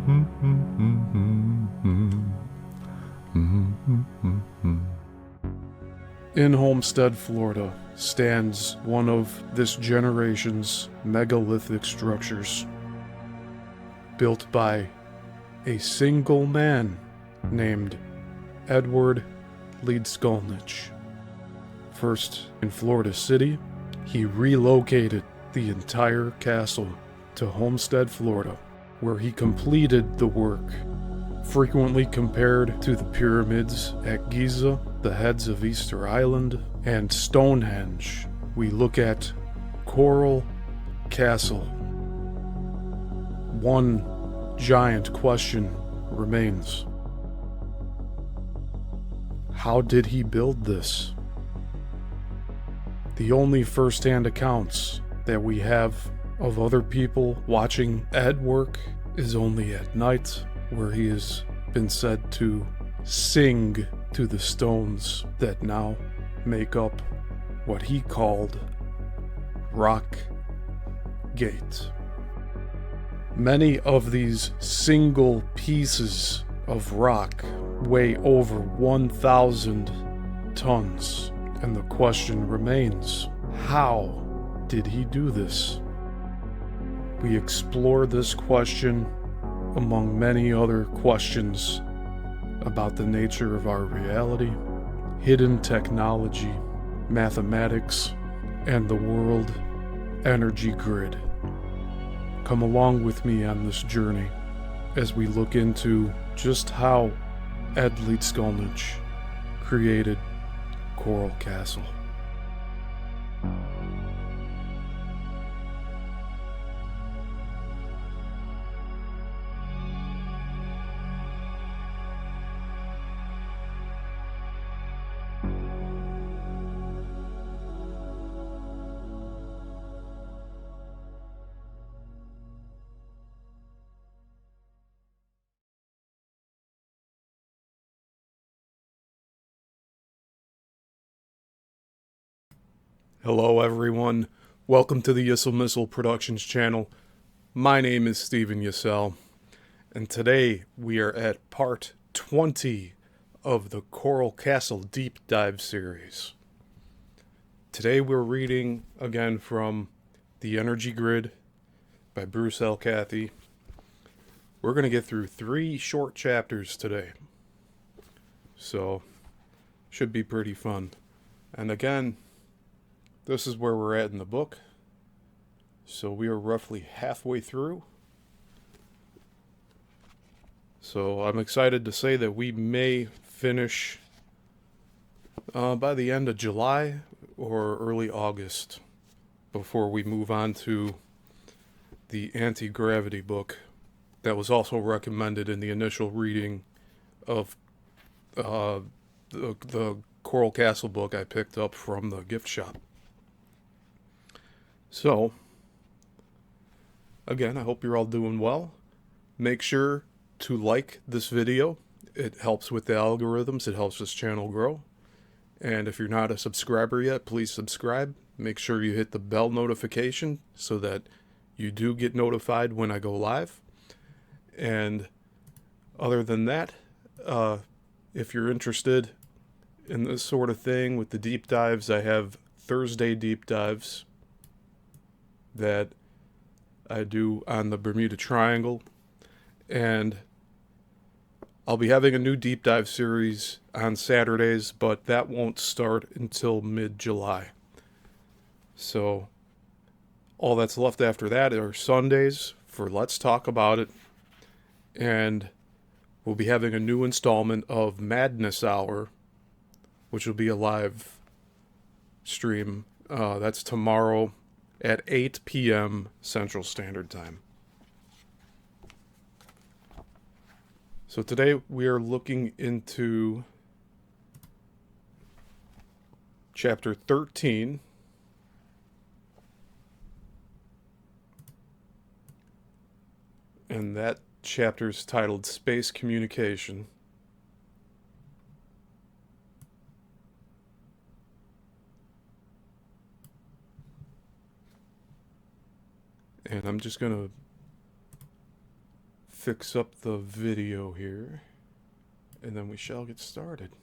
In Homestead, Florida, stands one of this generation's megalithic structures, built by a single man named Ed Leedskalnin. First in Florida City, he relocated the entire castle to Homestead, Florida, where he completed the work. Frequently compared to the pyramids at Giza, the heads of Easter Island, and Stonehenge, we look at Coral Castle. One giant question remains. How did he build this? The only first-hand accounts that we have of other people watching Ed work is only at night, where he has been said to sing to the stones that now make up what he called Rock Gate. Many of these single pieces of rock weigh over 1,000 tons, and the question remains, how did he do this? We explore this question among many other questions about the nature of our reality, hidden technology, mathematics, and the world energy grid. Come along with me on this journey as we look into just how Ed Leedskalnin created Coral Castle. Hello everyone, welcome to the Yissel Missile Productions channel. My name is Steven Yissel, and today we are at part 20 of the Coral Castle Deep Dive series. Today we're reading again from The Energy Grid by Bruce L. Cathie. We're going to get through 3 short chapters today, so should be pretty fun. And again, this is where we're at in the book. So we are roughly halfway through. So I'm excited to say that we may finish by the end of July or early August before we move on to the anti-gravity book that was also recommended in the initial reading of the Coral Castle book I picked up from the gift shop. So, again, I hope you're all doing well. Make sure to like this video. It helps with the algorithms. It helps this channel grow. And if you're not a subscriber yet, please subscribe. Make sure you hit the bell notification so that you do get notified when I go live. And other than that, if you're interested in this sort of thing with the deep dives, I have Thursday deep dives that I do on the Bermuda Triangle, and I'll be having a new deep dive series on Saturdays, but that won't start until mid-July. So all that's left after that are Sundays for Let's Talk About It, and we'll be having a new installment of Madness Hour, which will be a live stream. That's tomorrow at 8 p.m. Central Standard Time. So today we are looking into chapter 13. And that chapter is titled Space Communication. And I'm just going to fix up the video here, and then we shall get started.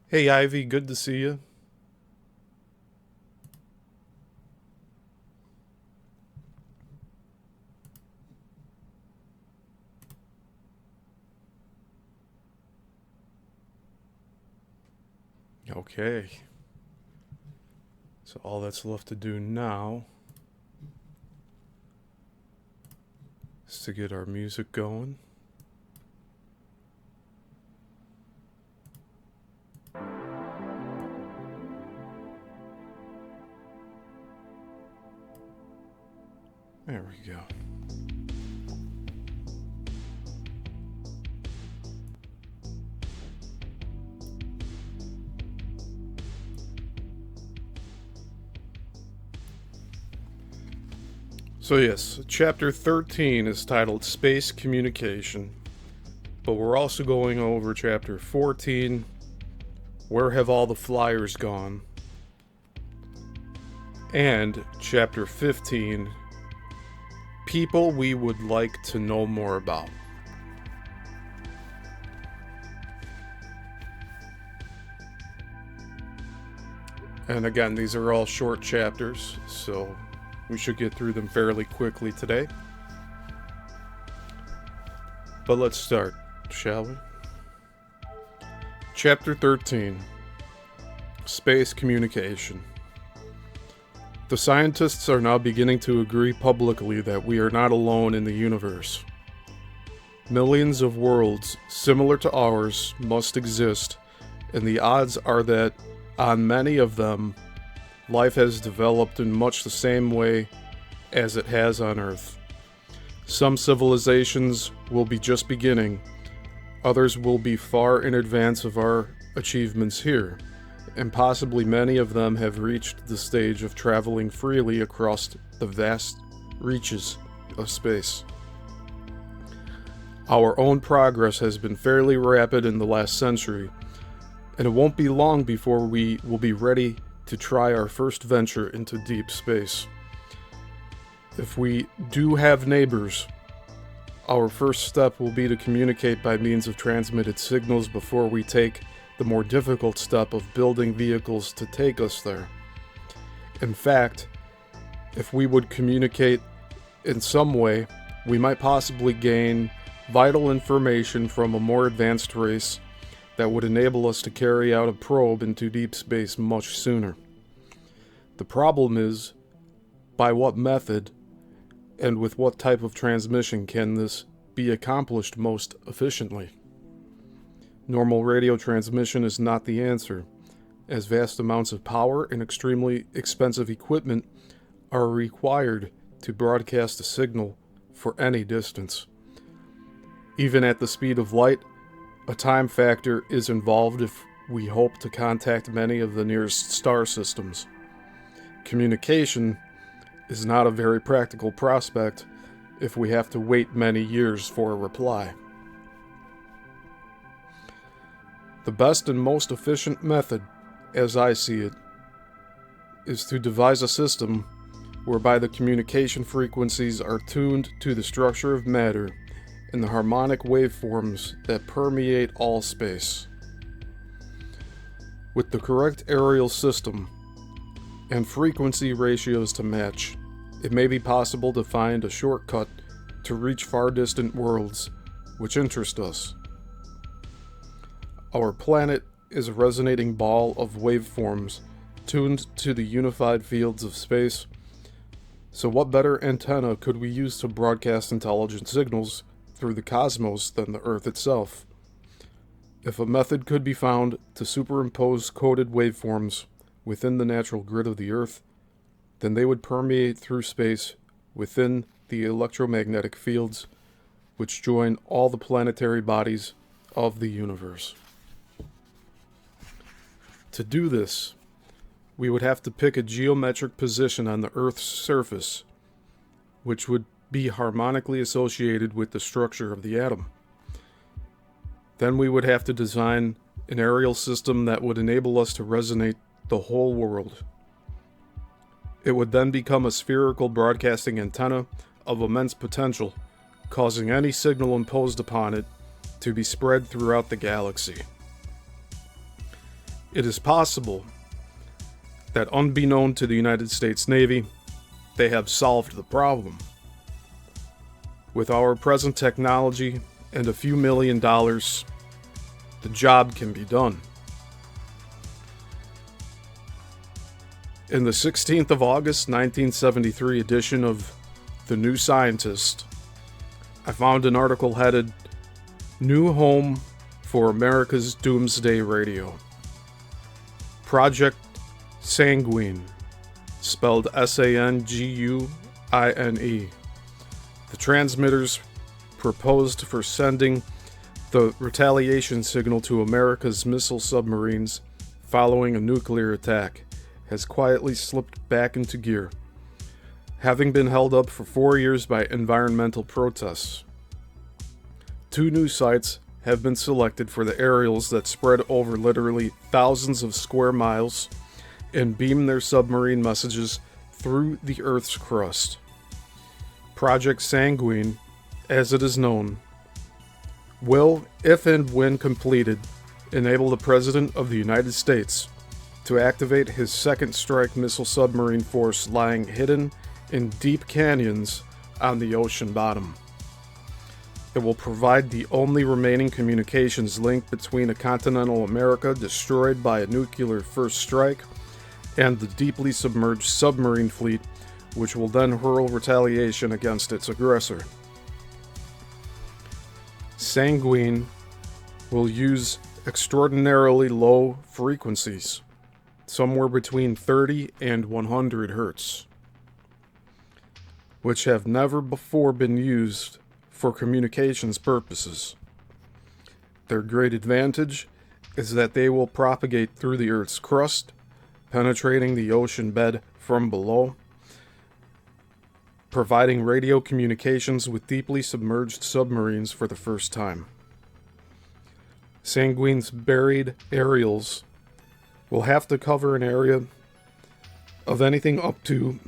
Hey Ivy, good to see you. Okay. So all that's left to do now is to get our music going. There we go. So yes, chapter 13 is titled Space Communication, but we're also going over chapter 14, Where Have All the Flyers Gone? And chapter 15, People We Would Like to Know More About. And again, these are all short chapters, so we should get through them fairly quickly today. But let's start, shall we? Chapter 13, Space Communication. The scientists are now beginning to agree publicly that we are not alone in the universe. Millions of worlds similar to ours must exist, and the odds are that on many of them, life has developed in much the same way as it has on Earth. Some civilizations will be just beginning, others will be far in advance of our achievements here, and possibly many of them have reached the stage of traveling freely across the vast reaches of space. Our own progress has been fairly rapid in the last century, and it won't be long before we will be ready to try our first venture into deep space. If we do have neighbors, our first step will be to communicate by means of transmitted signals before we take the more difficult step of building vehicles to take us there. In fact, if we would communicate in some way, we might possibly gain vital information from a more advanced race that would enable us to carry out a probe into deep space much sooner. The problem is, by what method and with what type of transmission can this be accomplished most efficiently? Normal radio transmission is not the answer, as vast amounts of power and extremely expensive equipment are required to broadcast a signal for any distance. Even at the speed of light, a time factor is involved if we hope to contact many of the nearest star systems. Communication is not a very practical prospect if we have to wait many years for a reply. The best and most efficient method, as I see it, is to devise a system whereby the communication frequencies are tuned to the structure of matter and the harmonic waveforms that permeate all space. With the correct aerial system and frequency ratios to match, it may be possible to find a shortcut to reach far distant worlds which interest us. Our planet is a resonating ball of waveforms tuned to the unified fields of space, so what better antenna could we use to broadcast intelligent signals through the cosmos than the Earth itself? If a method could be found to superimpose coded waveforms within the natural grid of the Earth, then they would permeate through space within the electromagnetic fields which join all the planetary bodies of the universe. To do this, we would have to pick a geometric position on the Earth's surface, which would be harmonically associated with the structure of the atom. Then we would have to design an aerial system that would enable us to resonate the whole world. It would then become a spherical broadcasting antenna of immense potential, causing any signal imposed upon it to be spread throughout the galaxy. It is possible that, unbeknown to the United States Navy, they have solved the problem. With our present technology and a few $1 million, the job can be done. In the 16th of August, 1973 edition of The New Scientist, I found an article headed, "New Home for America's Doomsday Radio. Project Sanguine," spelled Sanguine. The transmitters proposed for sending the retaliation signal to America's missile submarines following a nuclear attack has quietly slipped back into gear, having been held up for 4 years by environmental protests. 2 new sites have been selected for the aerials that spread over literally thousands of square miles and beam their submarine messages through the Earth's crust. Project Sanguine, as it is known, will, if and when completed, enable the President of the United States to activate his second strike missile submarine force lying hidden in deep canyons on the ocean bottom. It will provide the only remaining communications link between a continental America destroyed by a nuclear first strike and the deeply submerged submarine fleet, which will then hurl retaliation against its aggressor. Sanguine will use extraordinarily low frequencies, somewhere between 30 and 100 hertz, which have never before been used for communications purposes. Their great advantage is that they will propagate through the Earth's crust, penetrating the ocean bed from below, providing radio communications with deeply submerged submarines for the first time. Sanguine's buried aerials will have to cover an area of anything up to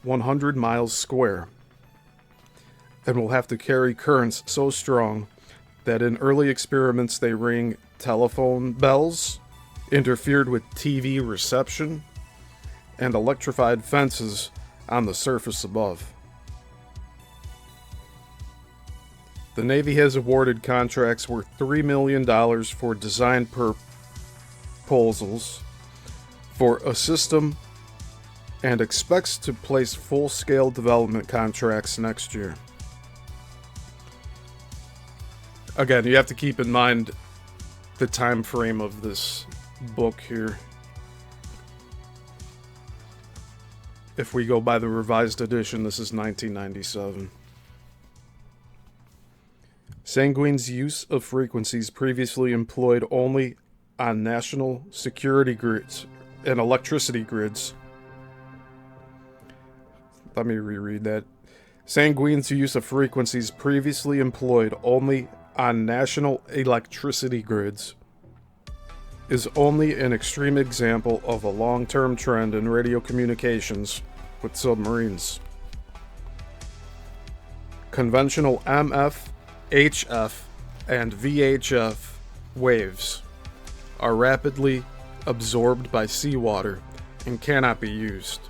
100 miles square, and will have to carry currents so strong that in early experiments they ring telephone bells, interfered with TV reception, and electrified fences on the surface above. The Navy has awarded contracts worth $3 million for design proposals for a system and expects to place full-scale development contracts next year. Again, you have to keep in mind the time frame of this book here. If we go by the revised edition, this is 1997. Sanguine's use of frequencies previously employed only on national security grids and electricity grids. Let me reread that. Sanguine's use of frequencies previously employed only on national electricity grids is only an extreme example of a long-term trend in radio communications with submarines. Conventional MF, HF, and VHF waves are rapidly absorbed by seawater and cannot be used.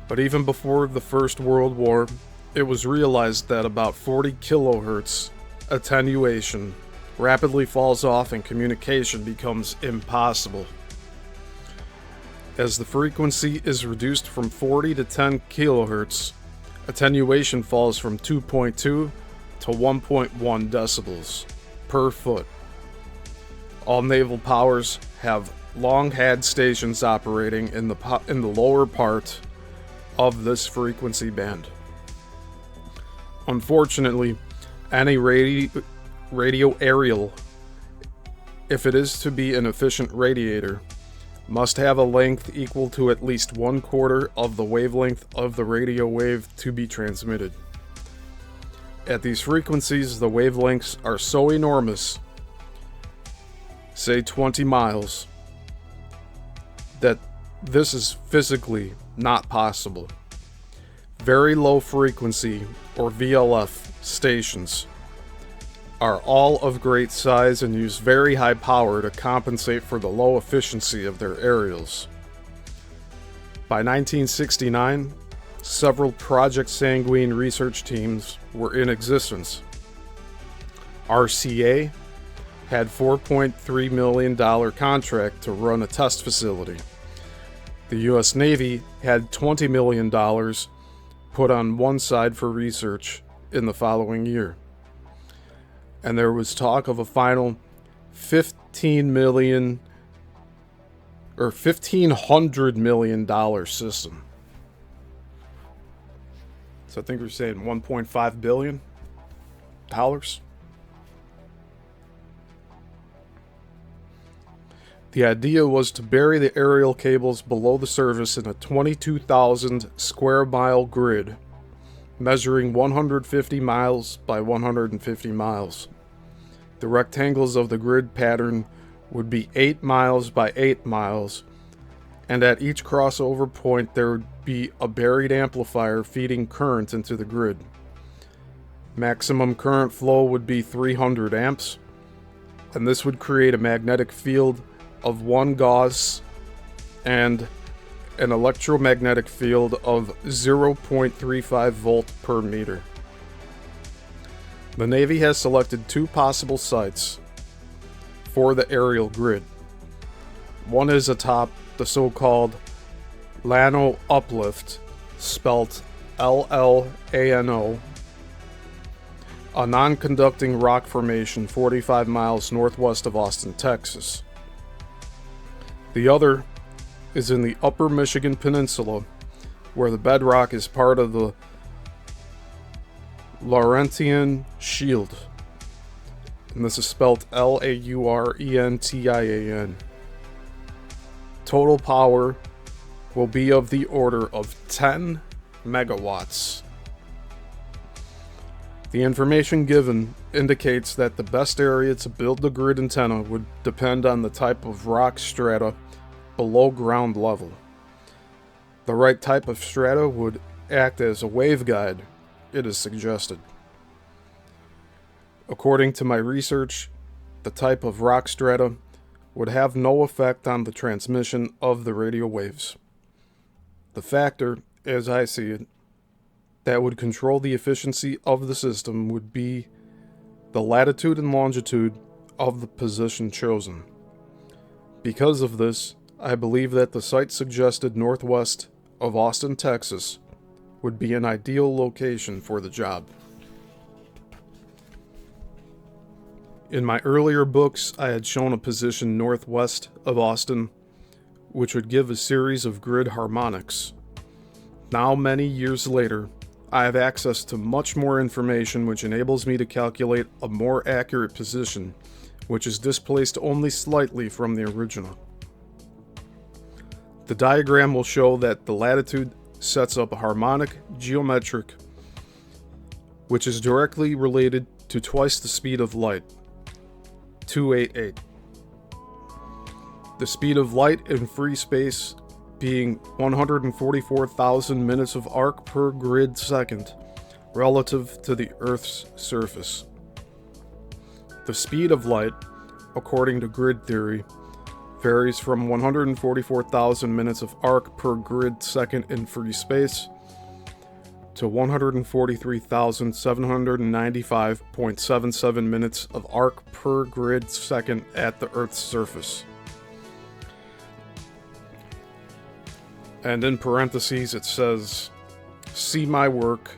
But even before the First World War, it was realized that about 40 kilohertz attenuation rapidly falls off and communication becomes impossible. As the frequency is reduced from 40 to 10 kilohertz, attenuation falls from 2.2 to 1.1 decibels per foot. All naval powers have long had stations operating in the lower part of this frequency band. Unfortunately, any radio aerial, if it is to be an efficient radiator, must have a length equal to at least 1/4 of the wavelength of the radio wave to be transmitted. At these frequencies, the wavelengths are so enormous, say 20 miles, that this is physically not possible. very low frequency, or VLF, stations are all of great size and use very high power to compensate for the low efficiency of their aerials. By 1969, several Project Sanguine research teams were in existence. RCA had $4.3 million contract to run a test facility. The U.S. Navy had $20 million put on one side for research in the following year. And there was talk of a final $1,500 million system. So I think we're saying $1.5 billion. The idea was to bury the aerial cables below the surface in a 22,000 square mile grid, measuring 150 miles by 150 miles. The rectangles of the grid pattern would be 8 miles by 8 miles, and at each crossover point there would be a buried amplifier feeding current into the grid. Maximum current flow would be 300 amps, and this would create a magnetic field of 1 Gauss and an electromagnetic field of 0.35 volt per meter. The Navy has selected 2 possible sites for the aerial grid. One is atop the so-called Llano Uplift, spelt L-L-A-N-O, a non-conducting rock formation 45 miles northwest of Austin, Texas. The other is in the Upper Michigan Peninsula, where the bedrock is part of the Laurentian Shield, and this is spelled L-A-U-R-E-N-T-I-A-N. Total power will be of the order of 10 megawatts. The information given indicates that the best area to build the grid antenna would depend on the type of rock strata below ground level. The right type of strata would act as a waveguide, it is suggested. According to my research, the type of rock strata would have no effect on the transmission of the radio waves. The factor, as I see it, that would control the efficiency of the system would be the latitude and longitude of the position chosen. Because of this, I believe that the site suggested northwest of Austin, Texas, would be an ideal location for the job. In my earlier books, I had shown a position northwest of Austin, which would give a series of grid harmonics. Now, many years later, I have access to much more information which enables me to calculate a more accurate position, which is displaced only slightly from the original. The diagram will show that the latitude sets up a harmonic geometric, which is directly related to twice the speed of light, 288. The speed of light in free space being 144,000 minutes of arc per grid second relative to the Earth's surface. The speed of light, according to grid theory, varies from 144,000 minutes of arc per grid second in free space to 143,795.77 minutes of arc per grid second at the Earth's surface. And in parentheses it says, "See my work,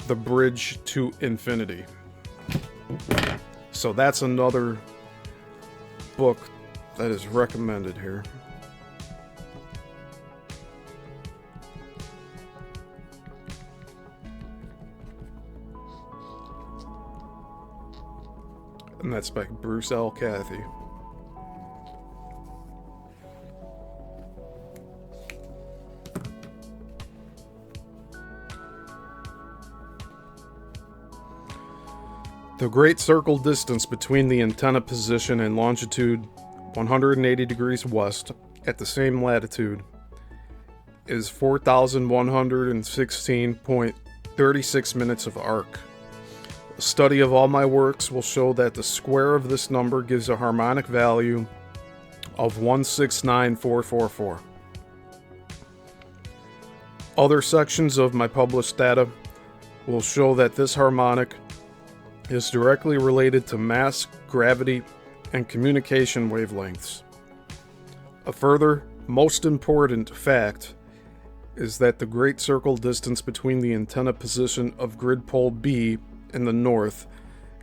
The Bridge to Infinity." So that's another book that is recommended here. And that's by Bruce L. Cathie. The great circle distance between the antenna position and longitude 180 degrees west at the same latitude is 4,116.0 36 minutes of arc. A study of all my works will show that the square of this number gives a harmonic value of 169444. Other sections of my published data will show that this harmonic is directly related to mass, gravity, and communication wavelengths. A further, most important fact is that the great circle distance between the antenna position of grid pole B in the north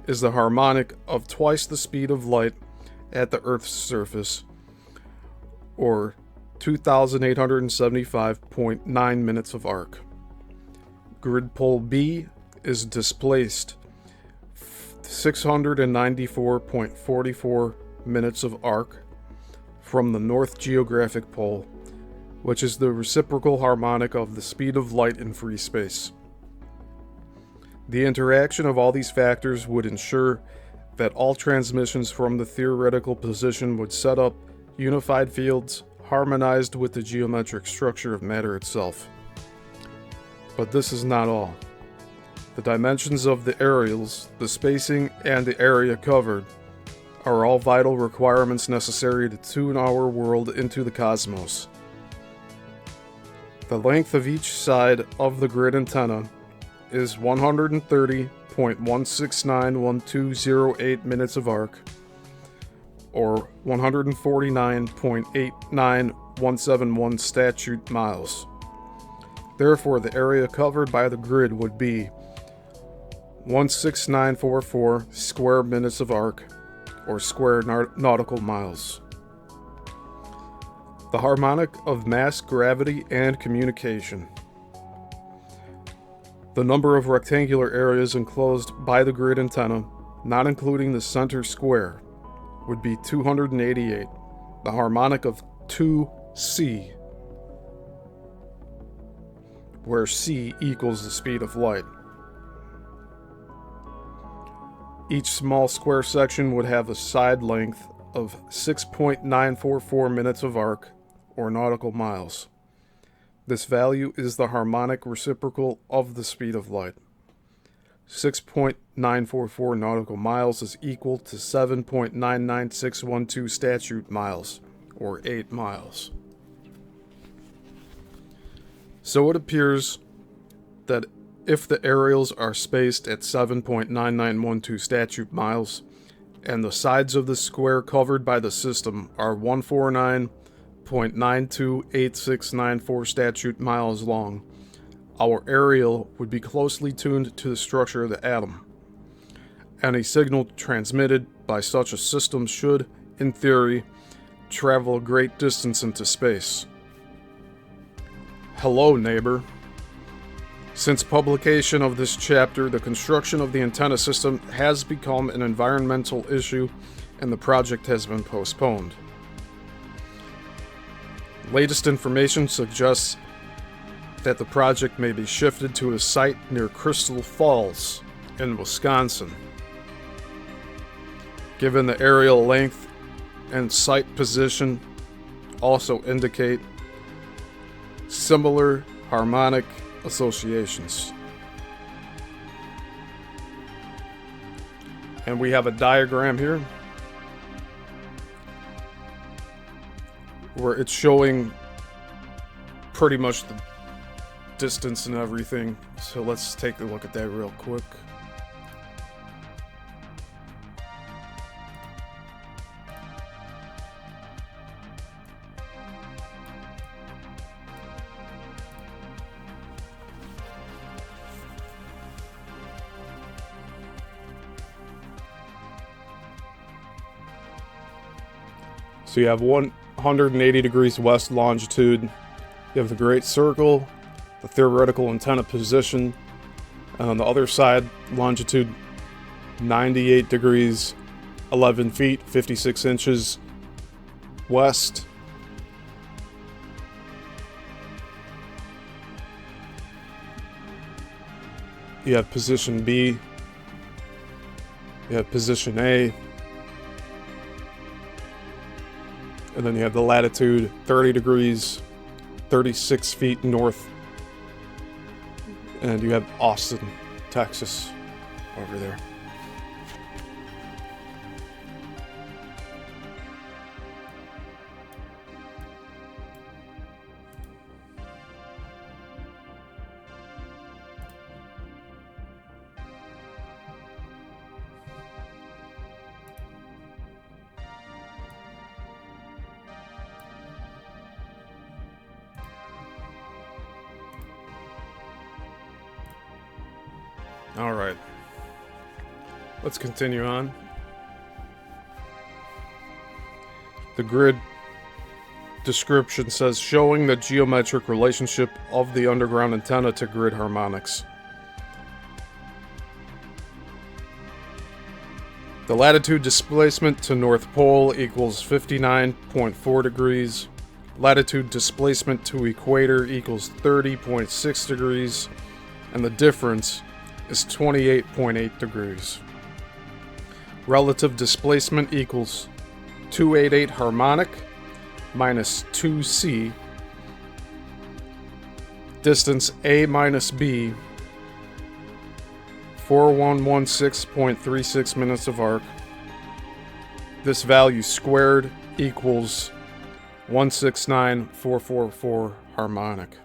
is the harmonic of twice the speed of light at the Earth's surface, or 2,875.9 minutes of arc. Grid pole B is displaced 694.44 minutes of arc from the north geographic pole, which is the reciprocal harmonic of the speed of light in free space. The interaction of all these factors would ensure that all transmissions from the theoretical position would set up unified fields harmonized with the geometric structure of matter itself. But this is not all. The dimensions of the areals, the spacing, and the area covered are all vital requirements necessary to tune our world into the cosmos. The length of each side of the grid antenna is 130.1691208 minutes of arc, or 149.89171 statute miles. Therefore, the area covered by the grid would be 16944 square minutes of arc, or square nautical miles. The harmonic of mass, gravity, and communication. The number of rectangular areas enclosed by the grid antenna, not including the center square, would be 288. The harmonic of 2c, where c equals the speed of light. Each small square section would have a side length of 6.944 minutes of arc, or nautical miles. This value is the harmonic reciprocal of the speed of light. 6.944 nautical miles is equal to 7.99612 statute miles, or 8 miles. So it appears that if the aerials are spaced at 7.9912 statute miles, and the sides of the square covered by the system are 149.928694 statute miles long, our aerial would be closely tuned to the structure of the atom. Any signal transmitted by such a system should, in theory, travel a great distance into space. Hello, neighbor. Since publication of this chapter, the construction of the antenna system has become an environmental issue and the project has been postponed. Latest information suggests that the project may be shifted to a site near Crystal Falls in Wisconsin. Given the aerial length and site position also indicate similar harmonic associations. And we have a diagram here where it's showing pretty much the distance and everything. So let's take a look at that real quick. So you have 180 degrees west longitude, you have the great circle, the theoretical antenna position, and on the other side, longitude 98 degrees, 11 feet, 56 inches west. You have position B, you have position A, and then you have the latitude 30 degrees, 36 feet north, And you have Austin, Texas over there. Alright, let's continue on. The grid description says, showing the geometric relationship of the underground antenna to grid harmonics. The latitude displacement to North Pole equals 59.4 degrees. Latitude displacement to equator equals 30.6 degrees. And the difference is 28.8 degrees. Relative displacement equals 288 harmonic minus 2c. Distance A minus B, 4116.36 minutes of arc. This value squared equals 169444 harmonic.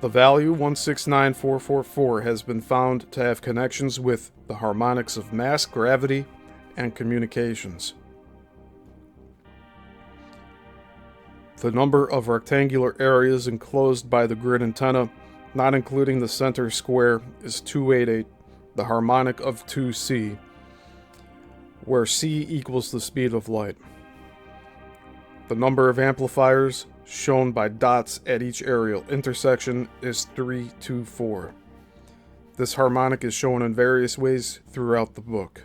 The value 169444 has been found to have connections with the harmonics of mass, gravity, and communications. The number of rectangular areas enclosed by the grid antenna, not including the center square, is 288, the harmonic of 2c, where c equals the speed of light. The number of amplifiers shown by dots at each aerial intersection is 324. This harmonic is shown in various ways throughout the book.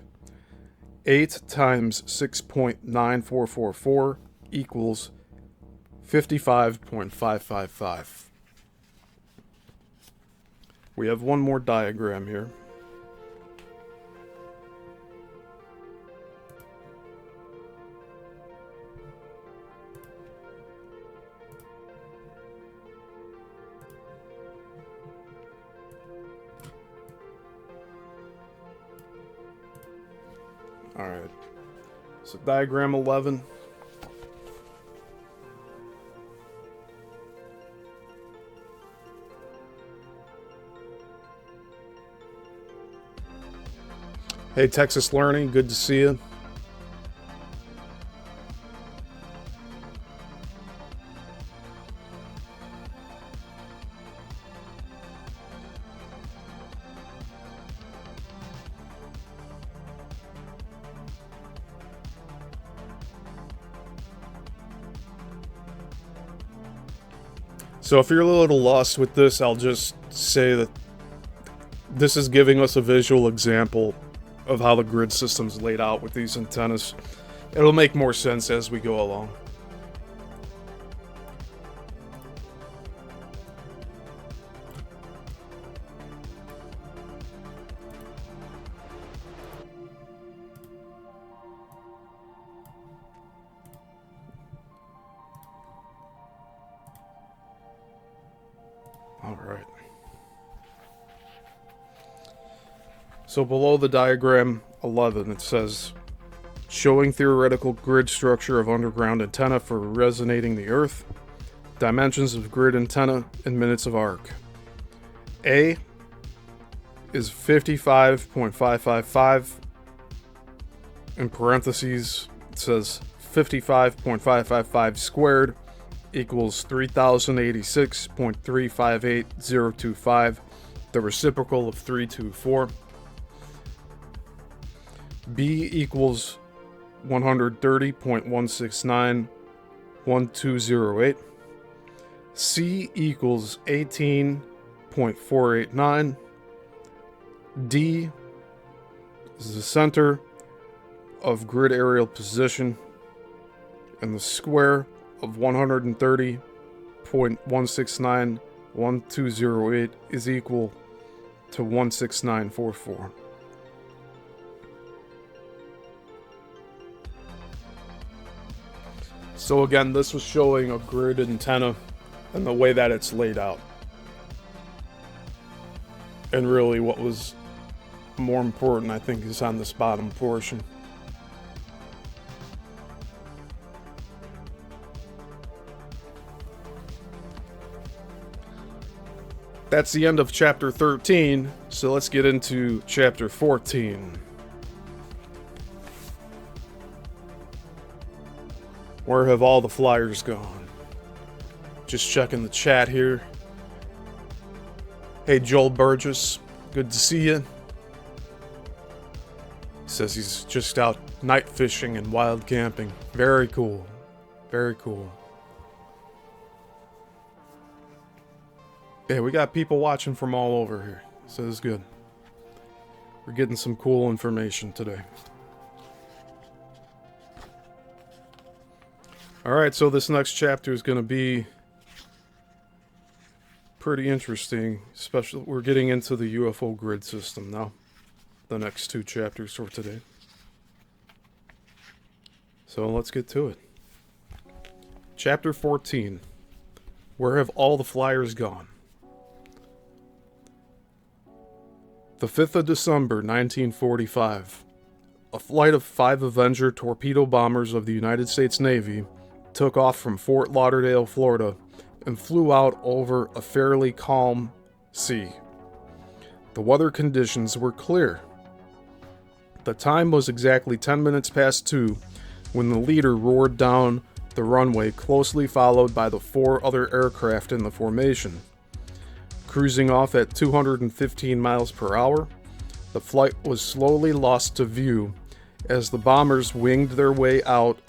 8 times 6.9444 equals 55.555. We have one more diagram here. Alright, so diagram 11. Hey, Texas Learning, good to see you. So if you're a little lost with this, I'll just say that this is giving us a visual example of how the grid system's laid out with these antennas. It'll make more sense as we go along. All right. So below the diagram 11, it says, showing theoretical grid structure of underground antenna for resonating the earth, dimensions of grid antenna in minutes of arc. A is 55.555, in parentheses it says 55.555 squared equals 3086.358025, the reciprocal of 324. B equals 130.1691208. C equals 18.489. D is the center of grid aerial position, and the square of 130.1691208 is equal to 16944. So again, this was showing a grid antenna and the way that it's laid out. And really what was more important, I think, is on this bottom portion. That's the end of chapter 13, so let's get into chapter 14. Where have all the flyers gone? Just checking the chat here. Hey, Joel Burgess, good to see you. He says he's just out night fishing and wild camping. Very cool. Very cool. Yeah, we got people watching from all over here, so this is good. We're getting some cool information today. Alright, so this next chapter is going to be pretty interesting, especially we're getting into the UFO grid system now. The next two chapters for today. So let's get to it. Chapter 14. Where have all the flyers gone? The 5th of December, 1945. A flight of 5 Avenger torpedo bombers of the United States Navy took off from Fort Lauderdale, Florida, and flew out over a fairly calm sea. The weather conditions were clear. The time was exactly 10 minutes past 2 when the leader roared down the runway, closely followed by the 4 other aircraft in the formation. Cruising off at 215 miles per hour, the flight was slowly lost to view as the bombers winged their way out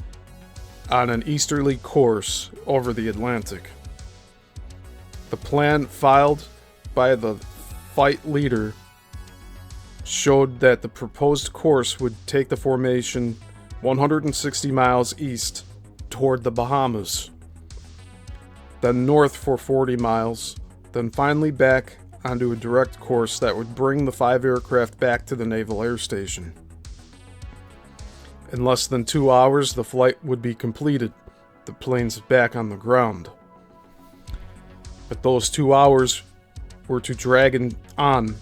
on an easterly course over the Atlantic. The plan filed by the flight leader showed that the proposed course would take the formation 160 miles east toward the Bahamas, then north for 40 miles, then finally back onto a direct course that would bring the 5 aircraft back to the Naval Air Station. In less than 2 hours, the flight would be completed, the planes back on the ground. But those 2 hours were to drag on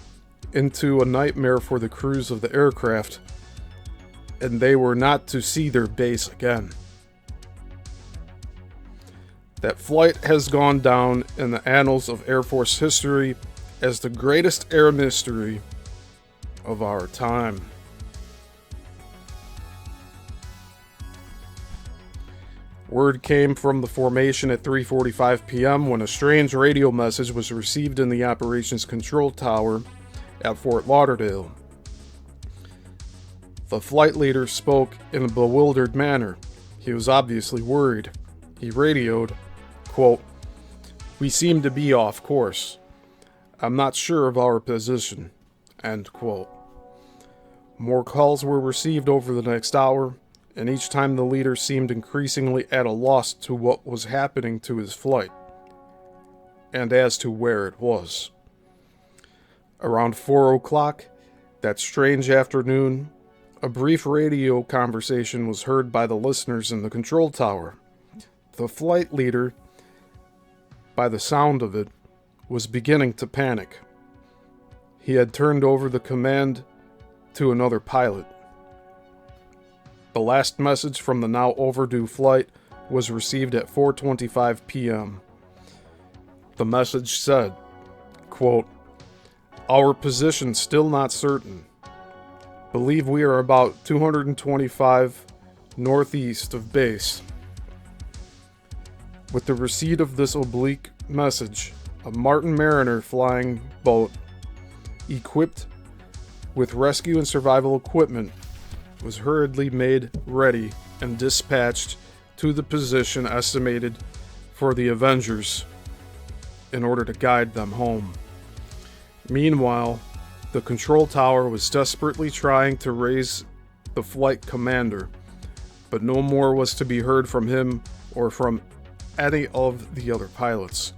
into a nightmare for the crews of the aircraft, and they were not to see their base again. That flight has gone down in the annals of Air Force history as the greatest air mystery of our time. Word came from the formation at 3:45 p.m. when a strange radio message was received in the operations control tower at Fort Lauderdale. The flight leader spoke in a bewildered manner. He was obviously worried. He radioed, quote, "We seem to be off course. I'm not sure of our position," end quote. More calls were received over the next hour, and each time the leader seemed increasingly at a loss to what was happening to his flight, and as to where it was. Around 4 o'clock that strange afternoon, a brief radio conversation was heard by the listeners in the control tower. The flight leader, by the sound of it, was beginning to panic. He had turned over the command to another pilot. The last message from the now overdue flight was received at 4:25 p.m. The message said, quote, "Our position still not certain. Believe we are about 225 northeast of base." With the receipt of this oblique message, a Martin Mariner flying boat, equipped with rescue and survival equipment, was hurriedly made ready and dispatched to the position estimated for the Avengers in order to guide them home. Meanwhile, the control tower was desperately trying to raise the flight commander, but no more was to be heard from him or from any of the other pilots.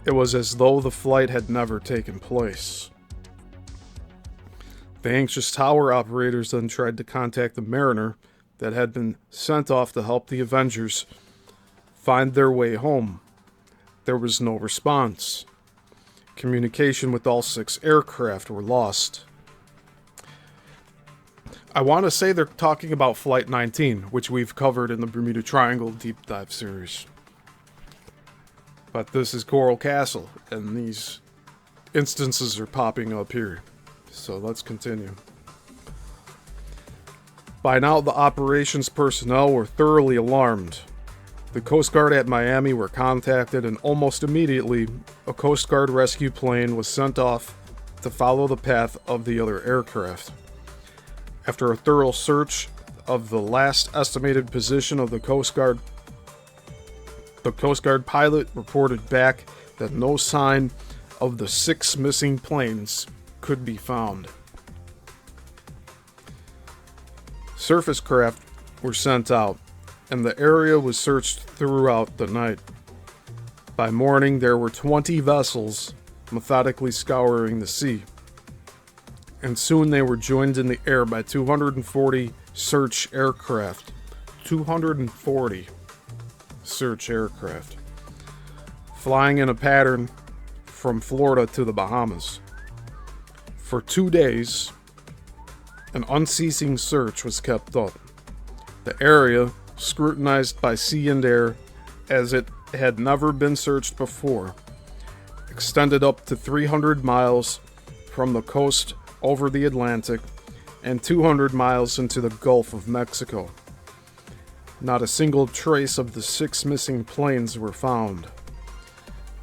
It was as though the flight had never taken place. The anxious tower operators then tried to contact the Mariner that had been sent off to help the Avengers find their way home. There was no response. Communication with all 6 aircraft were lost. I want to say they're talking about Flight 19, which we've covered in the Bermuda Triangle Deep Dive series. But this is Coral Castle, and these instances are popping up here. So let's continue. By now, the operations personnel were thoroughly alarmed. The Coast Guard at Miami were contacted, and almost immediately, a Coast Guard rescue plane was sent off to follow the path of the other aircraft. After a thorough search of the last estimated position of the Coast Guard pilot reported back that no sign of the 6 missing planes could be found. Surface craft were sent out, and the area was searched throughout the night. By morning, there were 20 vessels methodically scouring the sea, and soon they were joined in the air by 240 search aircraft. 240 search aircraft, flying in a pattern from Florida to the Bahamas. For 2 days, an unceasing search was kept up. The area, scrutinized by sea and air as it had never been searched before, extended up to 300 miles from the coast over the Atlantic and 200 miles into the Gulf of Mexico. Not a single trace of the 6 missing planes were found.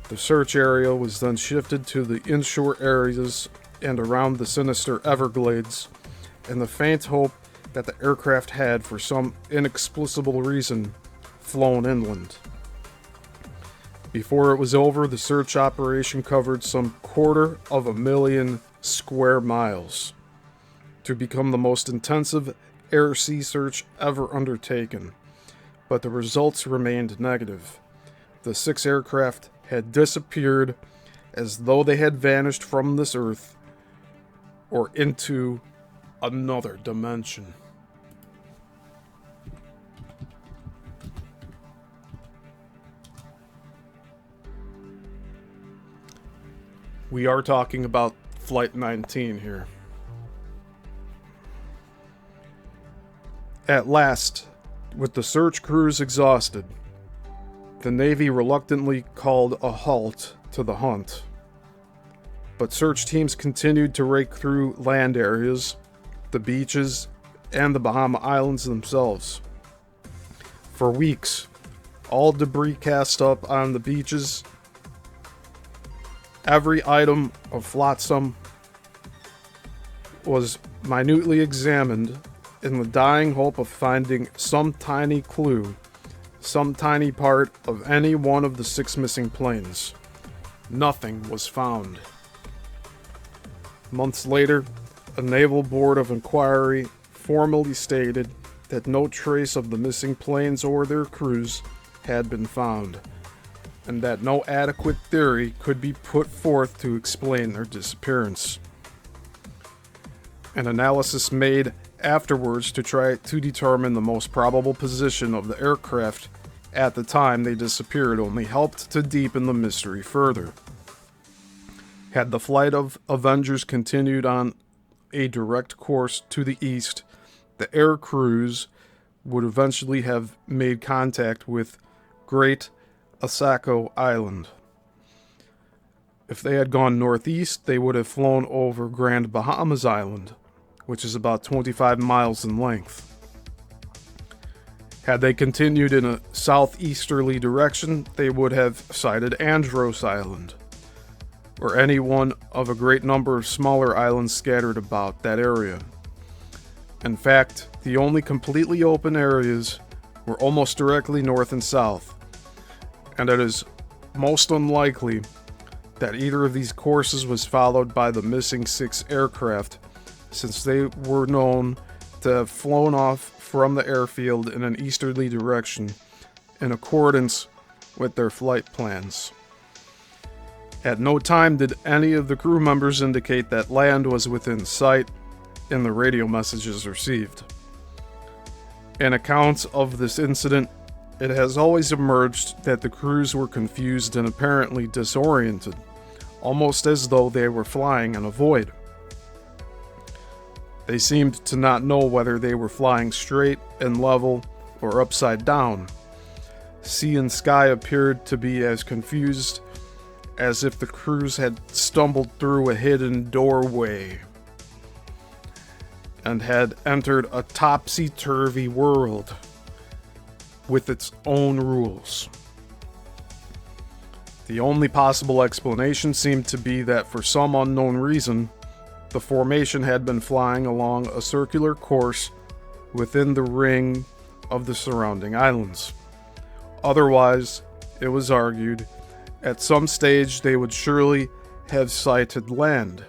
The search area was then shifted to the inshore areas and around the sinister Everglades, in the faint hope that the aircraft had, for some inexplicable reason, flown inland. Before it was over, the search operation covered some 250,000 square miles to become the most intensive air-sea search ever undertaken. But the results remained negative. The 6 aircraft had disappeared as though they had vanished from this earth or into another dimension. We are talking about Flight 19 here. At last, with the search crews exhausted, the Navy reluctantly called a halt to the hunt. But search teams continued to rake through land areas, the beaches, and the Bahama Islands themselves. For weeks, all debris cast up on the beaches, every item of flotsam was minutely examined in the dying hope of finding some tiny clue, some tiny part of any one of the 6 missing planes. Nothing was found. Months later, a Naval Board of Inquiry formally stated that no trace of the missing planes or their crews had been found, and that no adequate theory could be put forth to explain their disappearance. An analysis made afterwards to try to determine the most probable position of the aircraft at the time they disappeared only helped to deepen the mystery further. Had the flight of Avengers continued on a direct course to the east, the air crews would eventually have made contact with Great Asako Island. If they had gone northeast, they would have flown over Grand Bahamas Island, which is about 25 miles in length. Had they continued in a southeasterly direction, they would have sighted Andros Island, or any one of a great number of smaller islands scattered about that area. In fact, the only completely open areas were almost directly north and south, and it is most unlikely that either of these courses was followed by the missing 6 aircraft, since they were known to have flown off from the airfield in an easterly direction in accordance with their flight plans. At no time did any of the crew members indicate that land was within sight in the radio messages received. In accounts of this incident, it has always emerged that the crews were confused and apparently disoriented, almost as though they were flying in a void. They seemed to not know whether they were flying straight and level or upside down. Sea and sky appeared to be as confused as if the crews had stumbled through a hidden doorway and had entered a topsy-turvy world with its own rules. The only possible explanation seemed to be that for some unknown reason, the formation had been flying along a circular course within the ring of the surrounding islands. Otherwise, it was argued, at some stage they would surely have sighted land.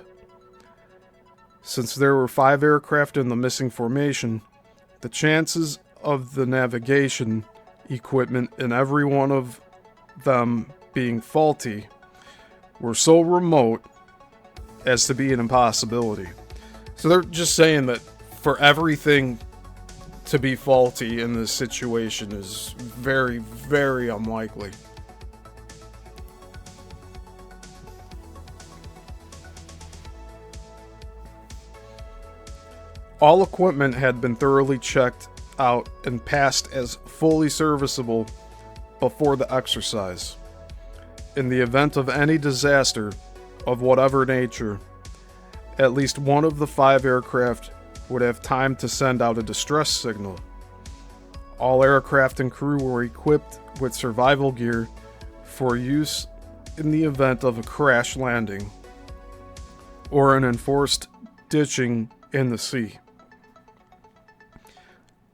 Since there were 5 aircraft in the missing formation, the chances of the navigation equipment in every one of them being faulty were so remote as to be an impossibility. So they're just saying that for everything to be faulty in this situation is very, very unlikely. All equipment had been thoroughly checked out and passed as fully serviceable before the exercise. In the event of any disaster of whatever nature, at least one of the 5 aircraft would have time to send out a distress signal. All aircraft and crew were equipped with survival gear for use in the event of a crash landing or an enforced ditching in the sea.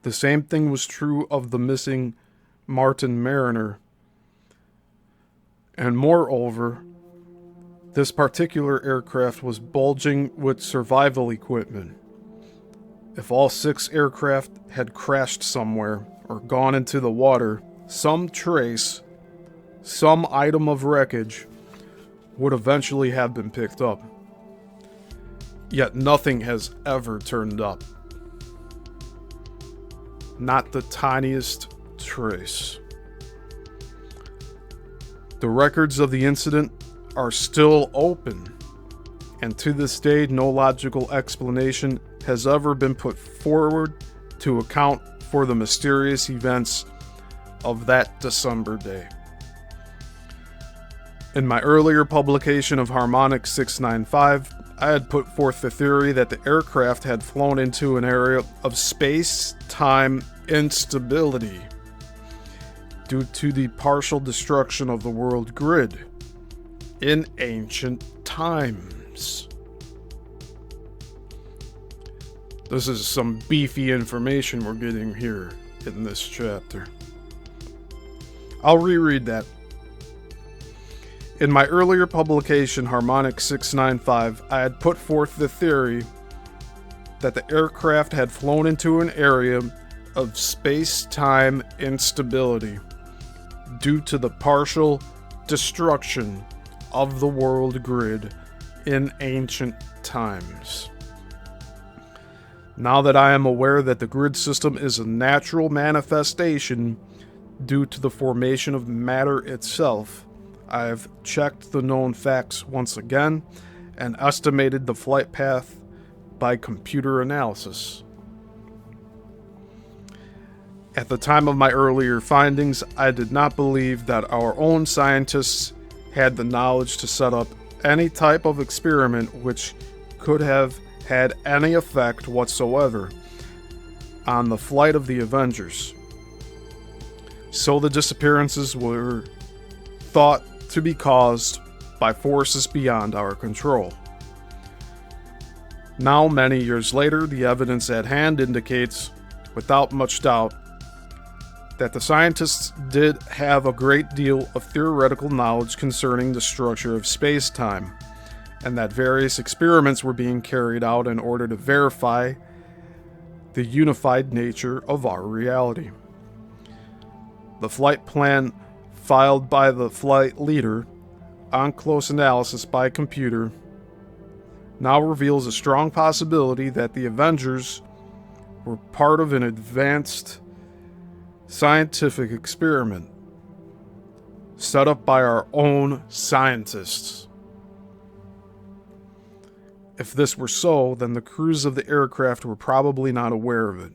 The same thing was true of the missing Martin Mariner. And moreover, this particular aircraft was bulging with survival equipment. If all 6 aircraft had crashed somewhere or gone into the water, some trace, some item of wreckage would eventually have been picked up. Yet nothing has ever turned up. Not the tiniest trace. The records of the incident are still open, and to this day no logical explanation has ever been put forward to account for the mysterious events of that December day. In my earlier publication of Harmonic 695, I had put forth the theory that the aircraft had flown into an area of space-time instability due to the partial destruction of the world grid in ancient times. This is some beefy information we're getting here in this chapter. I'll reread that. In my earlier publication, Harmonic 695, I had put forth the theory that the aircraft had flown into an area of space-time instability due to the partial destruction of the world grid in ancient times. Now that I am aware that the grid system is a natural manifestation due to the formation of matter itself, I have checked the known facts once again and estimated the flight path by computer analysis. At the time of my earlier findings, I did not believe that our own scientists had the knowledge to set up any type of experiment which could have had any effect whatsoever on the flight of the Avengers. So the disappearances were thought to be caused by forces beyond our control. Now, many years later, the evidence at hand indicates, without much doubt, that the scientists did have a great deal of theoretical knowledge concerning the structure of space-time, and that various experiments were being carried out in order to verify the unified nature of our reality. The flight plan filed by the flight leader, on close analysis by computer, now reveals a strong possibility that the Avengers were part of an advanced scientific experiment set up by our own scientists. If this were so, then the crews of the aircraft were probably not aware of it.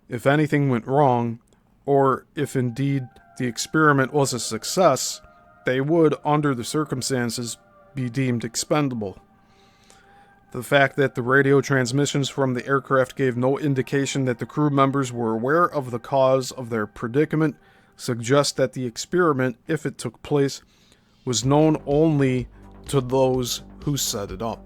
If anything went wrong, or if indeed the experiment was a success, they would, under the circumstances, be deemed expendable. The fact that the radio transmissions from the aircraft gave no indication that the crew members were aware of the cause of their predicament suggests that the experiment, if it took place, was known only to those who set it up.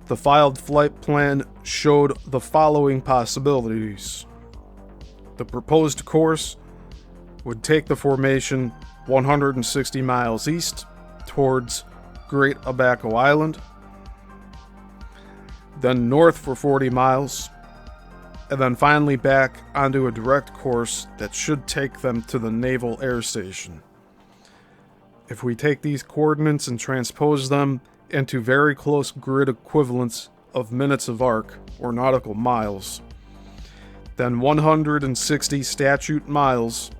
The filed flight plan showed the following possibilities. The proposed course would take the formation 160 miles east towards Great Abaco Island, then north for 40 miles, and then finally back onto a direct course that should take them to the Naval Air Station. If we take these coordinates and transpose them into very close grid equivalents of minutes of arc, or nautical miles, then 160 statute miles,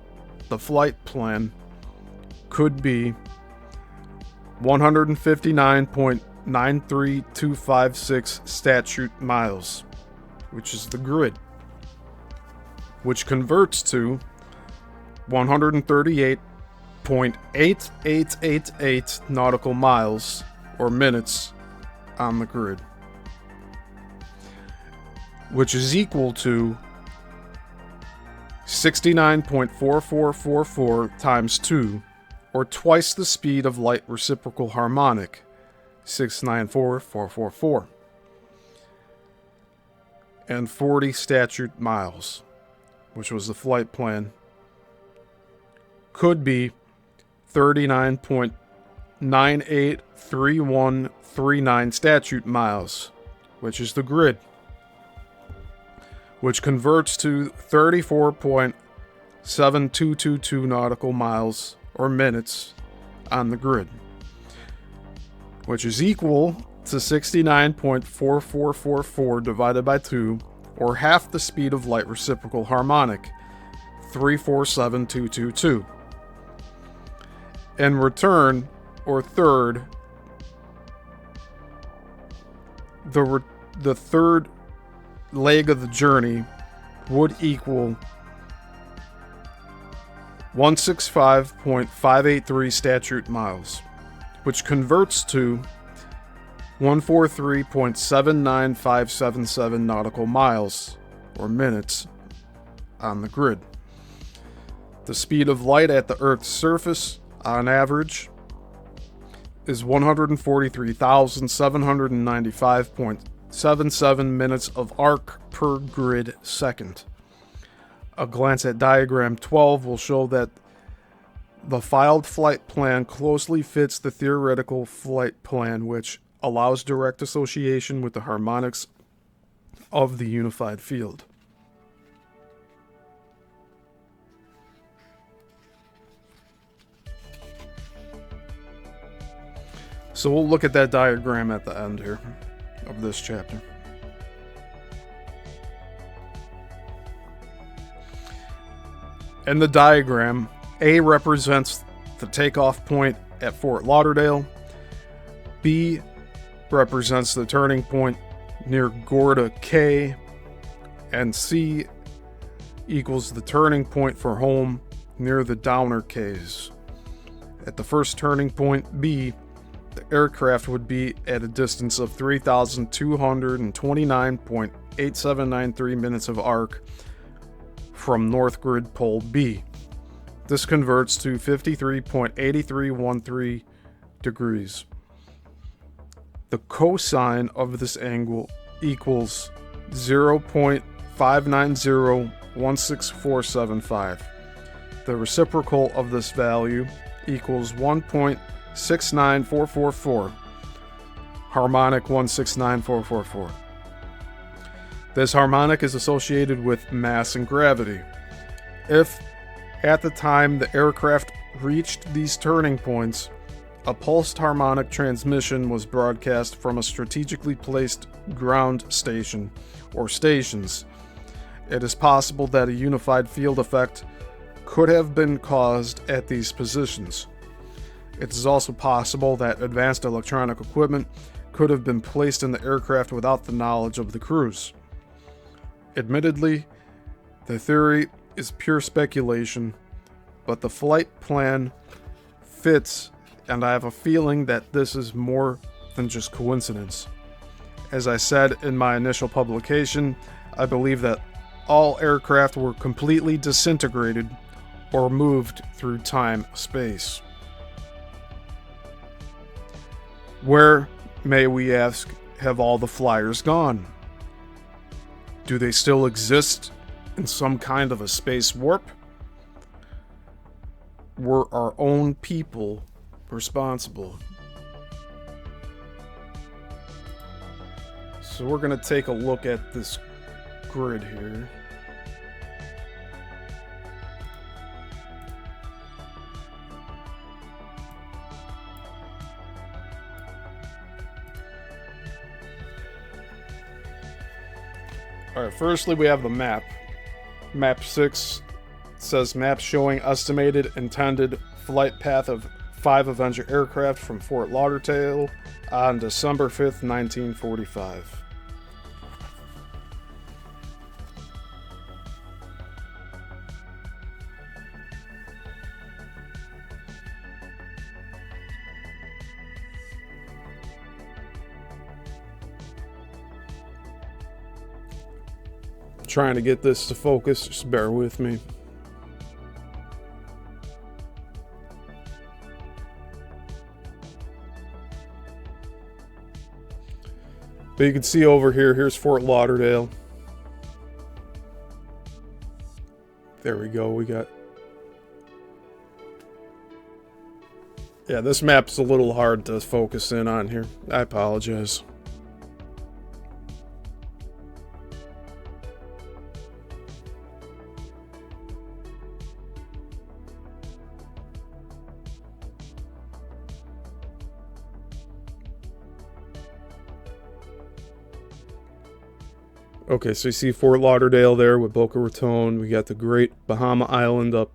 the flight plan, could be 159.93256 statute miles, which is the grid, which converts to 138.8888 nautical miles, or minutes, on the grid, which is equal to 69.4444 times 2, or twice the speed of light reciprocal harmonic, 694,444, and 40 statute miles, which was the flight plan, could be 39.983139 statute miles, which is the grid, which converts to 34.7222 nautical miles, or minutes, on the grid, which is equal to 69.4444 divided by 2, or half the speed of light reciprocal harmonic, 347222. And return, or third, the third leg of the journey would equal 165.583 statute miles, which converts to 143.79577 nautical miles, or minutes, on the grid. The speed of light at the Earth's surface, on average, is 143,795.77 minutes of arc per grid second. A glance at diagram 12 will show that the filed flight plan closely fits the theoretical flight plan, which allows direct association with the harmonics of the unified field. So we'll look at that diagram at the end here of this chapter. In the diagram, A represents the takeoff point at Fort Lauderdale, B represents the turning point near Gorda Cay, and C equals the turning point for home near the Downer Cays. At the first turning point, B, the aircraft would be at a distance of 3,229.8793 minutes of arc from North Grid Pole B. This converts to 53.8313 degrees. The cosine of this angle equals 0.5901647. The reciprocal of this value equals 1.69444. Harmonic 169,444. This harmonic is associated with mass and gravity. If, at the time the aircraft reached these turning points, a pulsed harmonic transmission was broadcast from a strategically placed ground station or stations, it is possible that a unified field effect could have been caused at these positions. It is also possible that advanced electronic equipment could have been placed in the aircraft without the knowledge of the crews. Admittedly, the theory is pure speculation, but the flight plan fits, and I have a feeling that this is more than just coincidence. As I said in my initial publication, I believe that all aircraft were completely disintegrated or moved through time-space. Where, may we ask, have all the flyers gone? Do they still exist in some kind of a space warp? Were our own people responsible? So we're going to take a look at this grid here. Alright, firstly we have the map. Map 6 says map showing estimated intended flight path of 5 Avenger aircraft from Fort Lauderdale on December 5th, 1945. Trying to get this to focus, just bear with me. But you can see over here, here's Fort Lauderdale. There we go, we got... Yeah, this map's a little hard to focus in on here. I apologize. Okay, so you see Fort Lauderdale there with Boca Raton. We got the Great Bahama Island up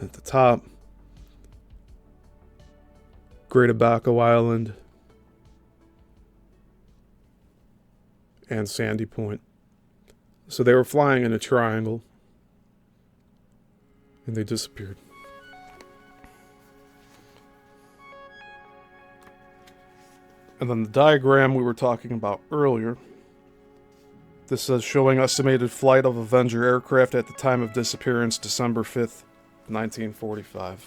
at the top. Great Abaco Island. And Sandy Point. So they were flying in a triangle. And they disappeared. And then the diagram we were talking about earlier. This says showing estimated flight of Avenger aircraft at the time of disappearance, December 5th, 1945.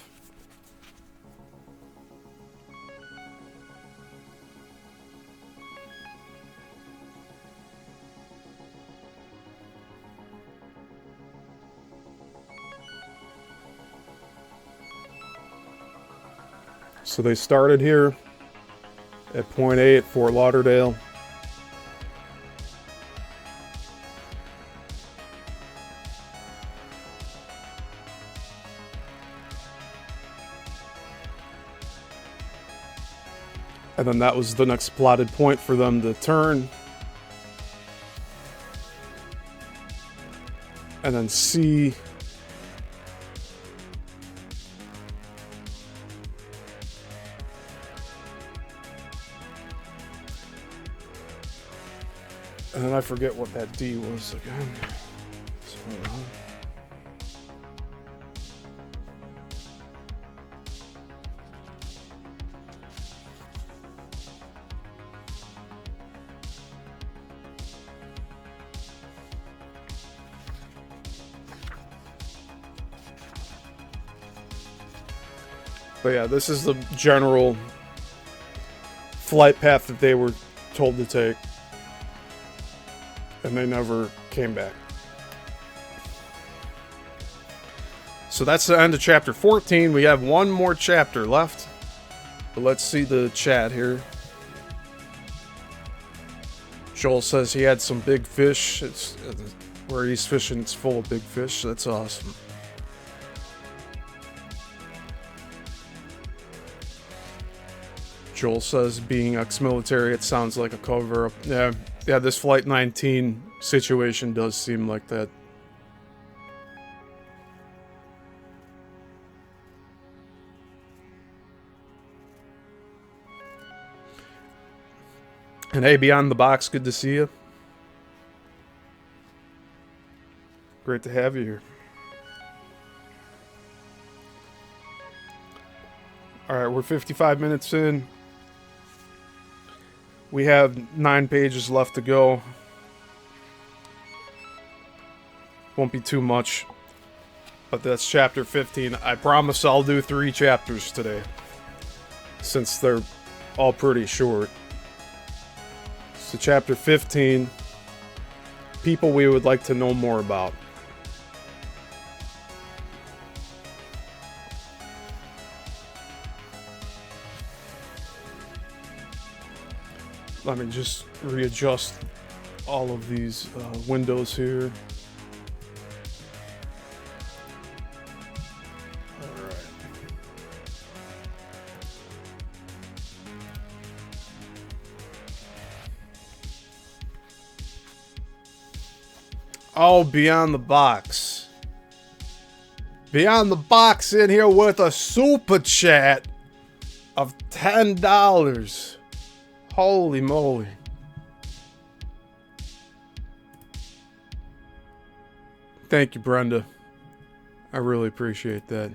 So they started here at point A at Fort Lauderdale. And then that was the next plotted point for them to turn. And then C. And then I forget what that D was again. So, but yeah, this is the general flight path that they were told to take. And they never came back. So that's the end of chapter 14. We have one more chapter left. But let's see the chat here. Joel says he had some big fish. It's where he's fishing, it's full of big fish. That's awesome. Joel says being ex-military, it sounds like a cover-up. Yeah, this Flight 19 situation does seem like that. And hey, Beyond the Box, good to see you. Great to have you here. Alright, we're 55 minutes in. We have 9 pages left to go. Won't be too much. But that's chapter 15. I promise I'll do 3 chapters today, since they're all pretty short. So chapter 15, people we would like to know more about. Let me just readjust all of these windows here. Alright. Oh, Beyond the Box. Beyond the Box in here with a super chat of $10. Holy moly. Thank you, Brenda. I really appreciate that.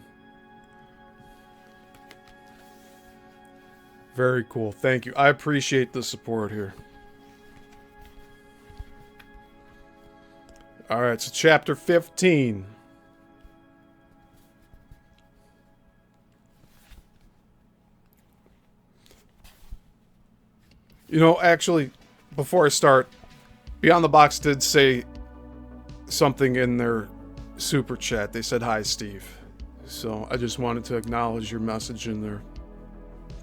Very cool. Thank you. I appreciate the support here. Alright, so chapter 15. You know, actually, before I start, Beyond the Box did say something in their super chat. They said, "Hi, Steve." So I just wanted to acknowledge your message in there.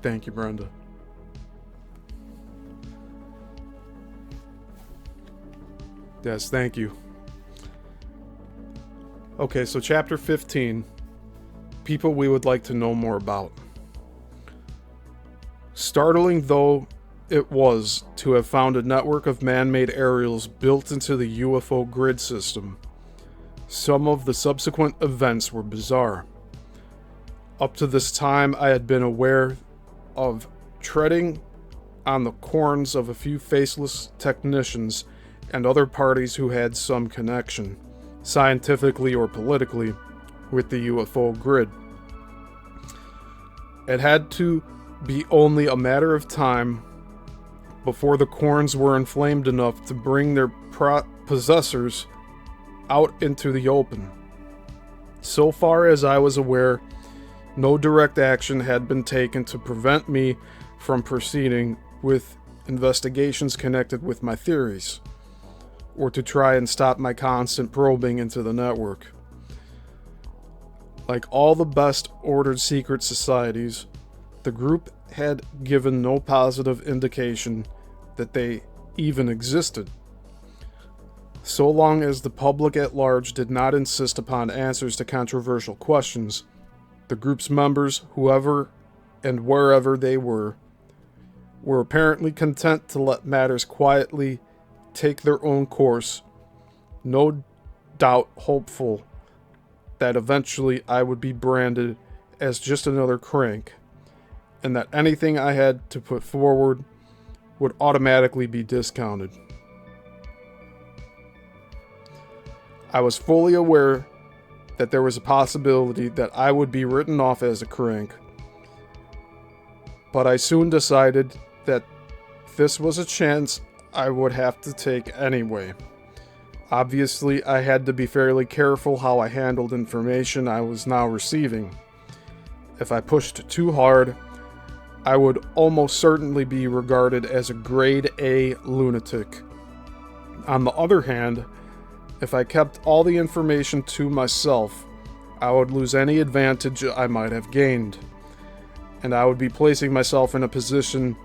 Thank you, Brenda. Yes, thank you. Okay, so chapter 15. People we would like to know more about. Startling though it was to have found a network of man-made aerials built into the UFO grid system, some of the subsequent events were bizarre. Up to this time, I had been aware of treading on the corns of a few faceless technicians and other parties who had some connection, scientifically or politically, with the UFO grid. It had to be only a matter of time before the corns were inflamed enough to bring their possessors out into the open. So far as I was aware, no direct action had been taken to prevent me from proceeding with investigations connected with my theories, or to try and stop my constant probing into the network. Like all the best ordered secret societies, the group had given no positive indication that they even existed. So long as the public at large did not insist upon answers to controversial questions, the group's members, whoever and wherever they were apparently content to let matters quietly take their own course, no doubt hopeful that eventually I would be branded as just another crank, and that anything I had to put forward would automatically be discounted. I was fully aware that there was a possibility that I would be written off as a crank, but I soon decided that this was a chance I would have to take anyway. Obviously, I had to be fairly careful how I handled information I was now receiving. If I pushed too hard, I would almost certainly be regarded as a grade A lunatic. On the other hand, if I kept all the information to myself, I would lose any advantage I might have gained, and I would be placing myself in a position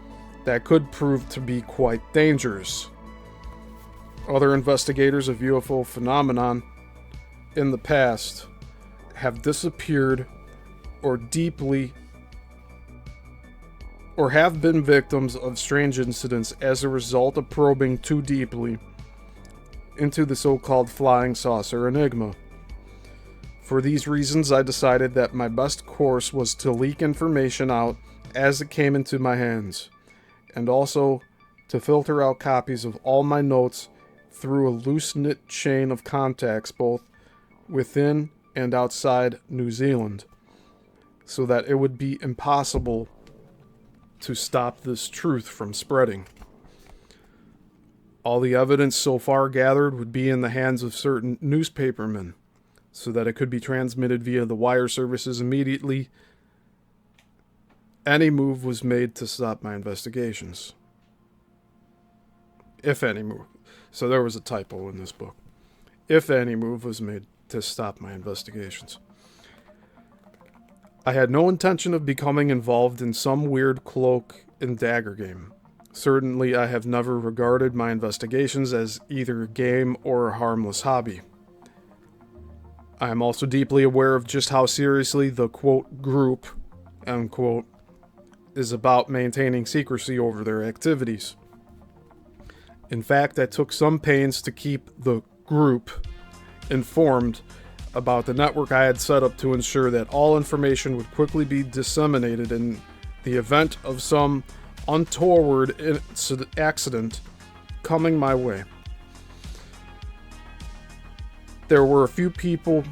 that could prove to be quite dangerous. Other investigators of UFO phenomenon in the past have disappeared or have been victims of strange incidents as a result of probing too deeply into the so-called flying saucer enigma. For these reasons, I decided that my best course was to leak information out as it came into my hands, and also to filter out copies of all my notes through a loose-knit chain of contacts both within and outside New Zealand, so that it would be impossible to stop this truth from spreading. All the evidence so far gathered would be in the hands of certain newspapermen, so that it could be transmitted via the wire services immediately any move was made to stop my investigations. If any move. So there was a typo in this book. If any move was made to stop my investigations. I had no intention of becoming involved in some weird cloak and dagger game. Certainly, I have never regarded my investigations as either a game or a harmless hobby. I am also deeply aware of just how seriously the, quote, group, end quote, is about maintaining secrecy over their activities. In fact, I took some pains to keep the group informed about the network I had set up to ensure that all information would quickly be disseminated in the event of some untoward accident coming my way. There were a few people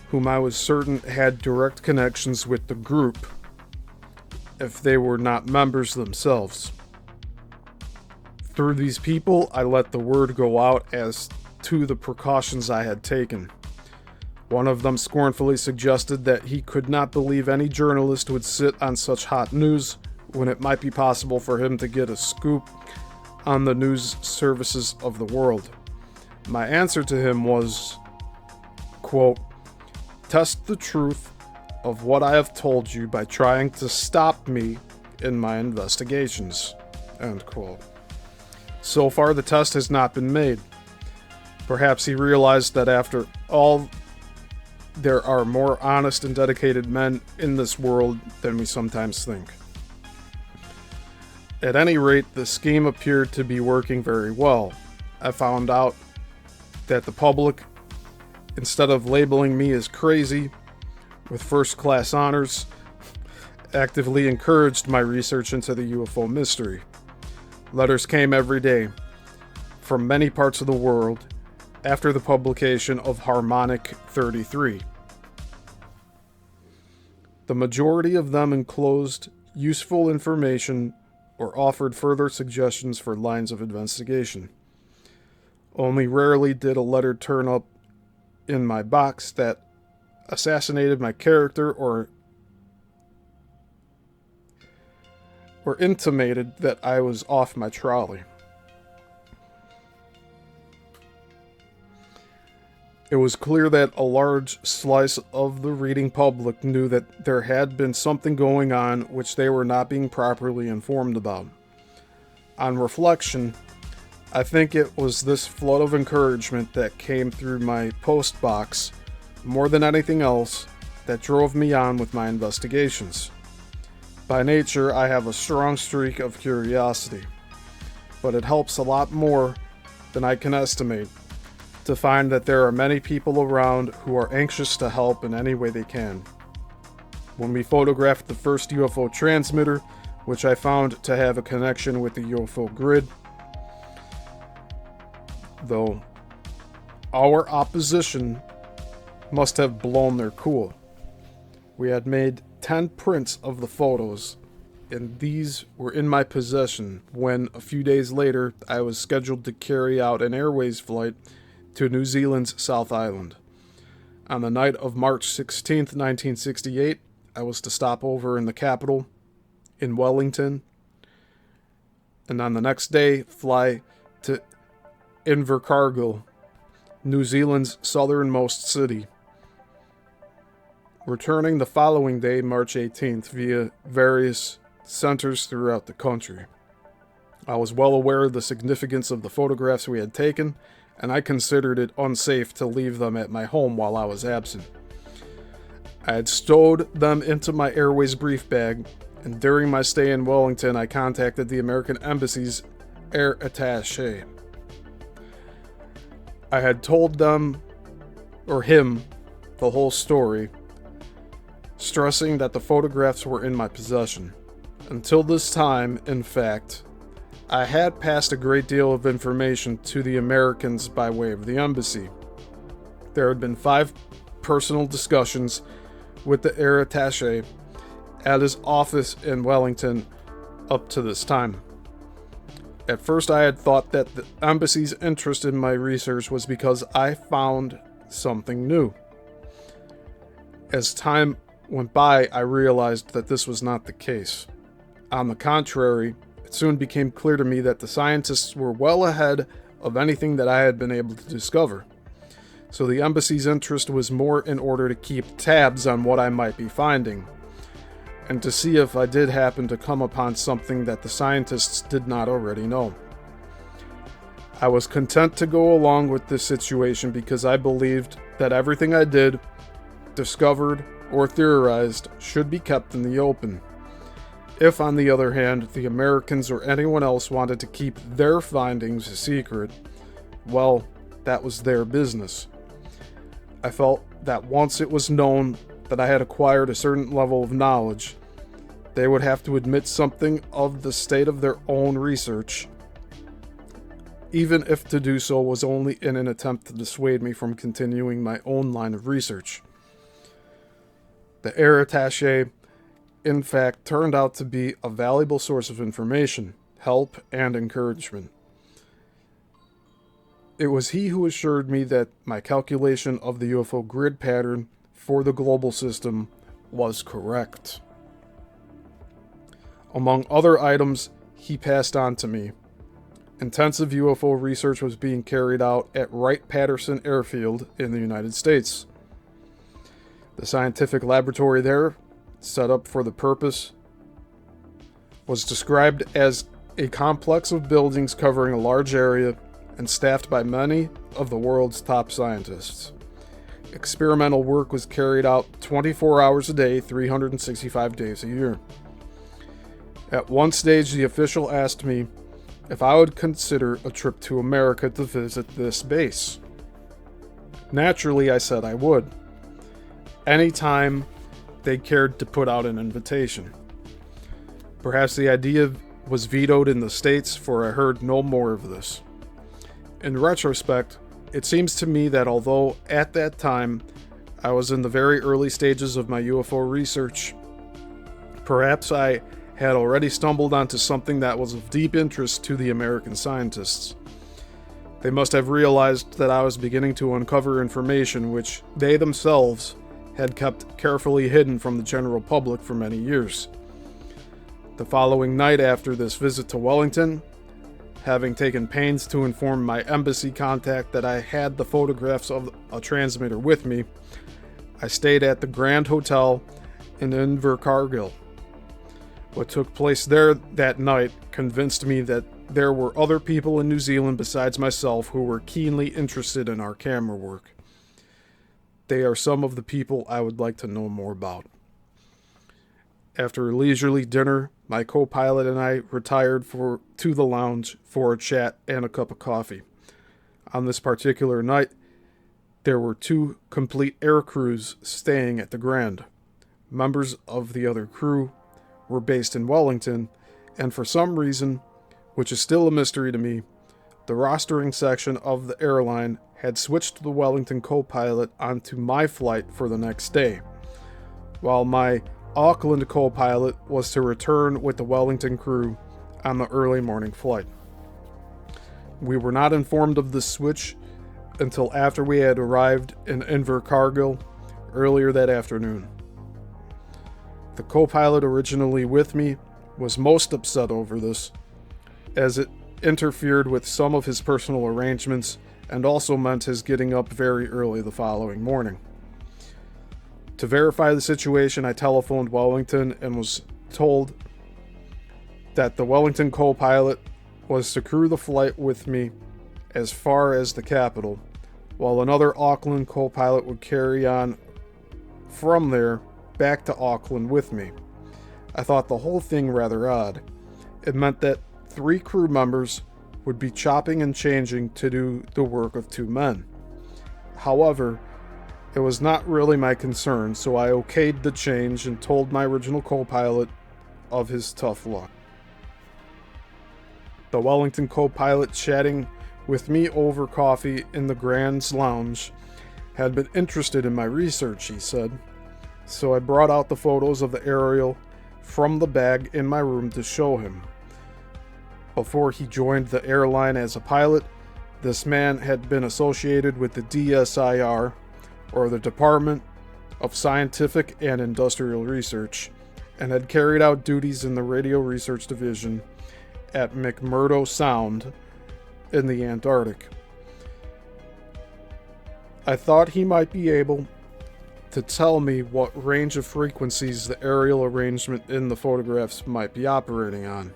whom I was certain had direct connections with the group, if they were not members themselves. Through these people, I let the word go out as to the precautions I had taken. One of them scornfully suggested that he could not believe any journalist would sit on such hot news when it might be possible for him to get a scoop on the news services of the world. My answer to him was, quote, "Test the truth of what I have told you by trying to stop me in my investigations," end quote. So far, the test has not been made. Perhaps he realized that after all, there are more honest and dedicated men in this world than we sometimes think. At any rate, the scheme appeared to be working very well. I found out that the public, instead of labeling me as crazy with first-class honors, actively encouraged my research into the UFO mystery. Letters came every day from many parts of the world after the publication of Harmonic 33. The majority of them enclosed useful information or offered further suggestions for lines of investigation. Only rarely did a letter turn up in my box that assassinated my character or intimated that I was off my trolley. It was clear that a large slice of the reading public knew that there had been something going on which they were not being properly informed about. On reflection, I think it was this flood of encouragement that came through my post box, more than anything else, that drove me on with my investigations. By nature, I have a strong streak of curiosity, but it helps a lot more than I can estimate to find that there are many people around who are anxious to help in any way they can. When we photographed the first UFO transmitter, which I found to have a connection with the UFO grid, though our opposition must have blown their cool. We had made 10 prints of the photos, and these were in my possession when, a few days later, I was scheduled to carry out an airways flight to New Zealand's South Island. On the night of March 16th, 1968, I was to stop over in the capital, in Wellington, and on the next day, fly to Invercargill, New Zealand's southernmost city. Returning the following day, March 18th, via various centers throughout the country. I was well aware of the significance of the photographs we had taken, and I considered it unsafe to leave them at my home while I was absent. I had stowed them into my Airways brief bag, and during my stay in Wellington, I contacted the American Embassy's air attaché. I had told them, or him, the whole story, stressing that the photographs were in my possession. Until this time, in fact, I had passed a great deal of information to the Americans by way of the embassy. There had been 5 personal discussions with the air attaché at his office in Wellington up to this time. At first I had thought that the embassy's interest in my research was because I found something new. As time went by, I realized that this was not the case. On the contrary, it soon became clear to me that the scientists were well ahead of anything that I had been able to discover. So the embassy's interest was more in order to keep tabs on what I might be finding, and to see if I did happen to come upon something that the scientists did not already know. I was content to go along with this situation because I believed that everything I did, discovered, or theorized should be kept in the open. If, on the other hand, the Americans or anyone else wanted to keep their findings a secret, well, that was their business. I felt that once it was known that I had acquired a certain level of knowledge, they would have to admit something of the state of their own research, even if to do so was only in an attempt to dissuade me from continuing my own line of research. The air attaché, in fact, turned out to be a valuable source of information, help, and encouragement. It was he who assured me that my calculation of the UFO grid pattern for the global system was correct. Among other items he passed on to me, intensive UFO research was being carried out at Wright-Patterson Airfield in the United States. The scientific laboratory there, set up for the purpose, was described as a complex of buildings covering a large area and staffed by many of the world's top scientists. Experimental work was carried out 24 hours a day, 365 days a year. At one stage, the official asked me if I would consider a trip to America to visit this base. Naturally, I said I would, anytime they cared to put out an invitation. Perhaps the idea was vetoed in the States, for I heard no more of this. In retrospect, it seems to me that although at that time I was in the very early stages of my UFO research, perhaps I had already stumbled onto something that was of deep interest to the American scientists. They must have realized that I was beginning to uncover information which they themselves had kept carefully hidden from the general public for many years. The following night after this visit to Wellington, having taken pains to inform my embassy contact that I had the photographs of a transmitter with me, I stayed at the Grand Hotel in Invercargill. What took place there that night convinced me that there were other people in New Zealand besides myself who were keenly interested in our camera work. They are some of the people I would like to know more about. After a leisurely dinner, my co-pilot and I retired to the lounge for a chat and a cup of coffee. On this particular night, there were 2 complete air crews staying at the Grand. Members of the other crew were based in Wellington, and for some reason, which is still a mystery to me, the rostering section of the airline had switched the Wellington co-pilot onto my flight for the next day, while my Auckland co-pilot was to return with the Wellington crew on the early morning flight. We were not informed of this switch until after we had arrived in Invercargill earlier that afternoon. The co-pilot originally with me was most upset over this, as it interfered with some of his personal arrangements and also meant his getting up very early the following morning. To verify the situation, I telephoned Wellington and was told that the Wellington co-pilot was to crew the flight with me as far as the capital, while another Auckland co-pilot would carry on from there back to Auckland with me. I thought the whole thing rather odd. It meant that 3 crew members would be chopping and changing to do the work of 2 men. However, it was not really my concern, so I okayed the change and told my original co-pilot of his tough luck. the Wellington co-pilot chatting with me over coffee in the Grand's lounge, had been interested in my research, he said. So I brought out the photos of the aerial from the bag in my room to show him. Before he joined the airline as a pilot, this man had been associated with the DSIR, or the Department of Scientific and Industrial Research, and had carried out duties in the Radio Research Division at McMurdo Sound in the Antarctic. I thought he might be able to tell me what range of frequencies the aerial arrangement in the photographs might be operating on.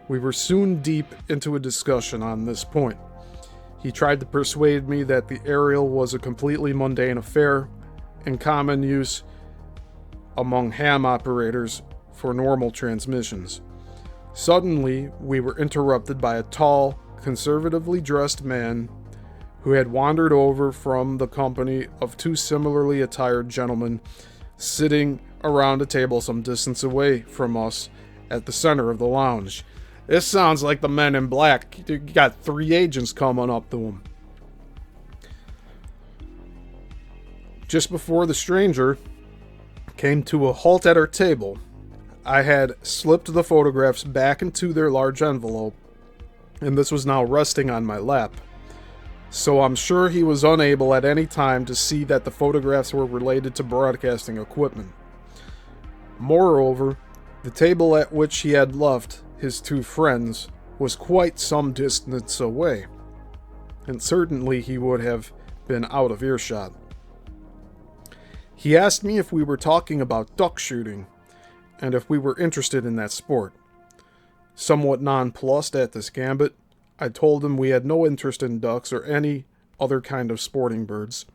We were soon deep into a discussion on this point. He tried to persuade me that the aerial was a completely mundane affair in common use among ham operators for normal transmissions. Suddenly, we were interrupted by a tall, conservatively dressed man who had wandered over from the company of two similarly attired gentlemen sitting around a table some distance away from us at the center of the lounge. This sounds like the Men in Black. You got 3 agents coming up to him. Just before the stranger came to a halt at our table, I had slipped the photographs back into their large envelope, and this was now resting on my lap. So I'm sure he was unable at any time to see that the photographs were related to broadcasting equipment. Moreover, the table at which he had left his 2 friends was quite some distance away, and certainly he would have been out of earshot. He asked me if we were talking about duck shooting, and if we were interested in that sport. Somewhat nonplussed at this gambit, I told him we had no interest in ducks or any other kind of sporting birds,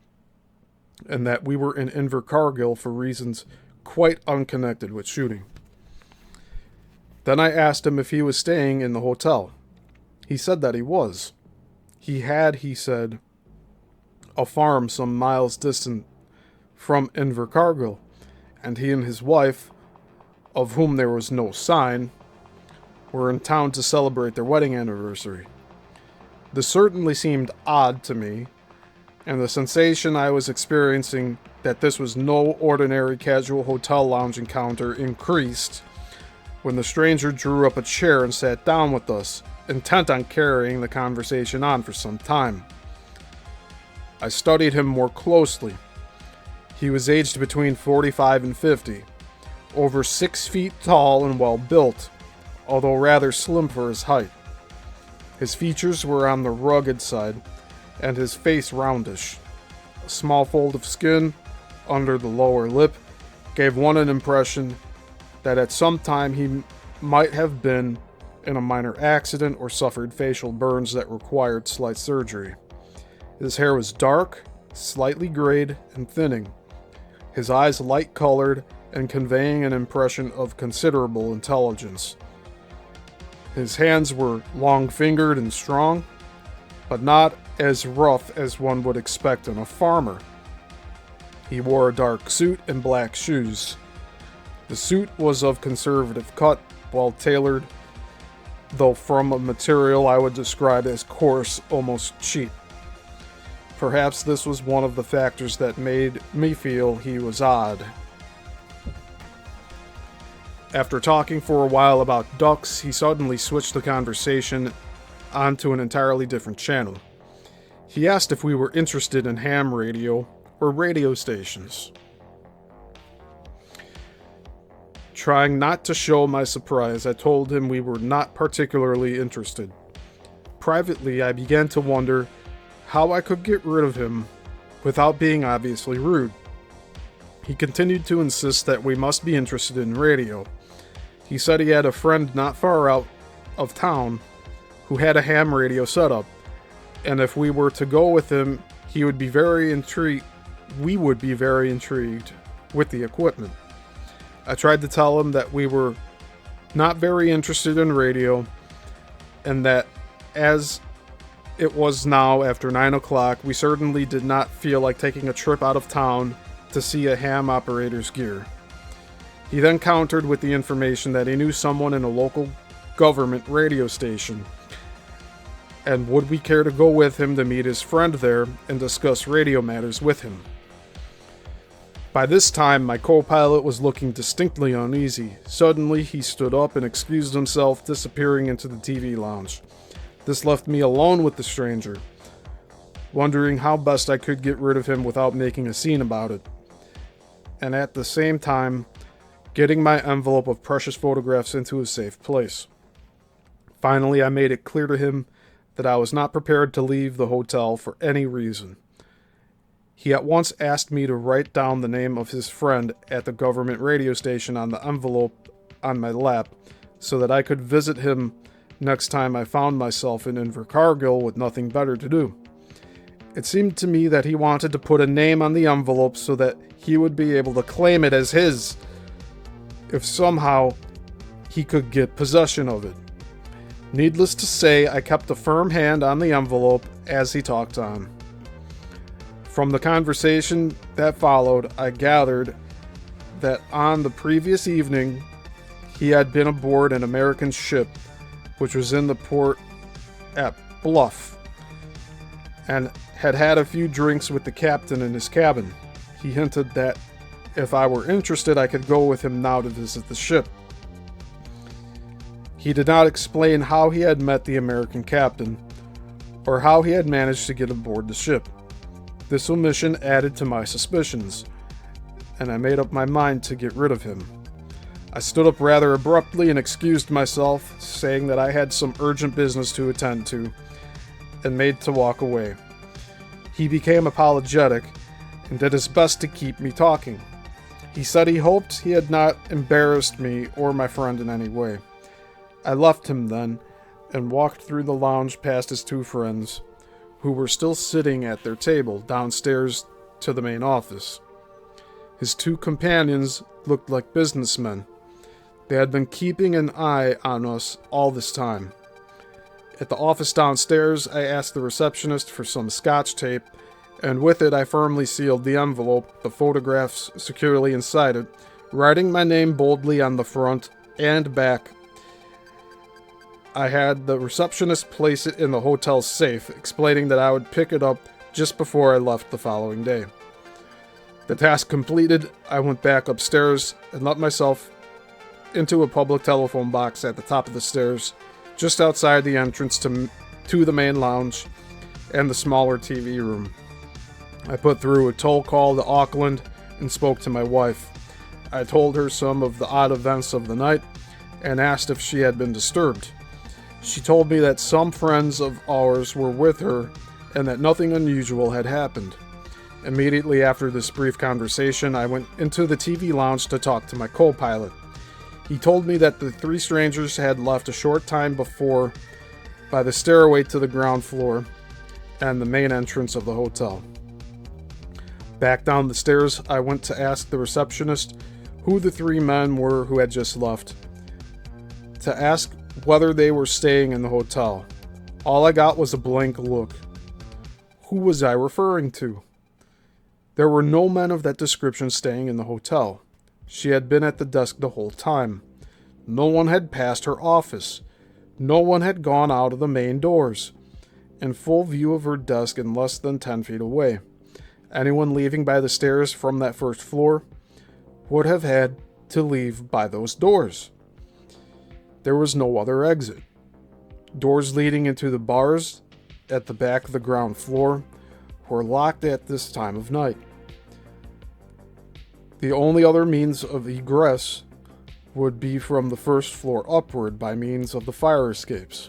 and that we were in Invercargill for reasons quite unconnected with shooting. Then I asked him if he was staying in the hotel. He said that he was. He had, he said, a farm some miles distant from Invercargill, and he and his wife, of whom there was no sign, were in town to celebrate their wedding anniversary. This certainly seemed odd to me, and the sensation I was experiencing that this was no ordinary casual hotel lounge encounter increased when the stranger drew up a chair and sat down with us, intent on carrying the conversation on for some time. I studied him more closely. He was aged between 45 and 50, over 6 feet tall and well built, although rather slim for his height. His features were on the rugged side, and his face roundish. A small fold of skin under the lower lip gave one an impression that at some time he might have been in a minor accident or suffered facial burns that required slight surgery. His hair was dark, slightly grayed, and thinning. His eyes light-colored and conveying an impression of considerable intelligence. His hands were long-fingered and strong, but not as rough as one would expect in a farmer. He wore a dark suit and black shoes. The suit was of conservative cut, well tailored, though from a material I would describe as coarse, almost cheap. Perhaps this was one of the factors that made me feel he was odd. After talking for a while about ducks, he suddenly switched the conversation onto an entirely different channel. He asked if we were interested in ham radio or radio stations. Trying not to show my surprise, I told him we were not particularly interested. Privately, I began to wonder how I could get rid of him without being obviously rude. He continued to insist that we must be interested in radio. He said he had a friend not far out of town who had a ham radio setup, and if we were to go with him, we would be very intrigued with the equipment. I tried to tell him that we were not very interested in radio, and that as it was now after 9 o'clock, we certainly did not feel like taking a trip out of town to see a ham operator's gear. He then countered with the information that he knew someone in a local government radio station, and would we care to go with him to meet his friend there and discuss radio matters with him. By this time, my co-pilot was looking distinctly uneasy. Suddenly, he stood up and excused himself, disappearing into the TV lounge. This left me alone with the stranger, wondering how best I could get rid of him without making a scene about it, and at the same time, getting my envelope of precious photographs into a safe place. Finally, I made it clear to him that I was not prepared to leave the hotel for any reason. He at once asked me to write down the name of his friend at the government radio station on the envelope on my lap so that I could visit him next time I found myself in Invercargill with nothing better to do. It seemed to me that he wanted to put a name on the envelope so that he would be able to claim it as his if somehow he could get possession of it. Needless to say, I kept a firm hand on the envelope as he talked on. From the conversation that followed, I gathered that on the previous evening, he had been aboard an American ship, which was in the port at Bluff, and had had a few drinks with the captain in his cabin. He hinted that if I were interested, I could go with him now to visit the ship. He did not explain how he had met the American captain, or how he had managed to get aboard the ship. This omission added to my suspicions, and I made up my mind to get rid of him. I stood up rather abruptly and excused myself, saying that I had some urgent business to attend to, and made to walk away. He became apologetic and did his best to keep me talking. He said he hoped he had not embarrassed me or my friend in any way. I left him then, and walked through the lounge past his two friends, who were still sitting at their table downstairs to the main office. His two companions looked like businessmen. They had been keeping an eye on us all this time. At the office downstairs, I asked the receptionist for some scotch tape, and with it I firmly sealed the envelope, the photographs securely inside it, writing my name boldly on the front and back. I had the receptionist place it in the hotel's safe, explaining that I would pick it up just before I left the following day. The task completed, I went back upstairs and let myself into a public telephone box at the top of the stairs, just outside the entrance to the main lounge and the smaller TV room. I put through a toll call to Auckland and spoke to my wife. I told her some of the odd events of the night and asked if she had been disturbed. She told me that some friends of ours were with her and that nothing unusual had happened. Immediately after this brief conversation, I went into the TV lounge to talk to my co-pilot. He told me that the three strangers had left a short time before by the stairway to the ground floor and the main entrance of the hotel. Back down the stairs, I went to ask the receptionist who the three men were who had just left, to ask whether they were staying in the hotel. All I got was a blank look. Who was I referring to? There were no men of that description staying in the hotel. She had been at the desk the whole time. No one had passed her office. No one had gone out of the main doors. In full view of her desk and less than 10 feet away. Anyone leaving by the stairs from that first floor would have had to leave by those doors. There was no other exit. Doors leading into the bars at the back of the ground floor were locked at this time of night. The only other means of egress would be from the first floor upward by means of the fire escapes.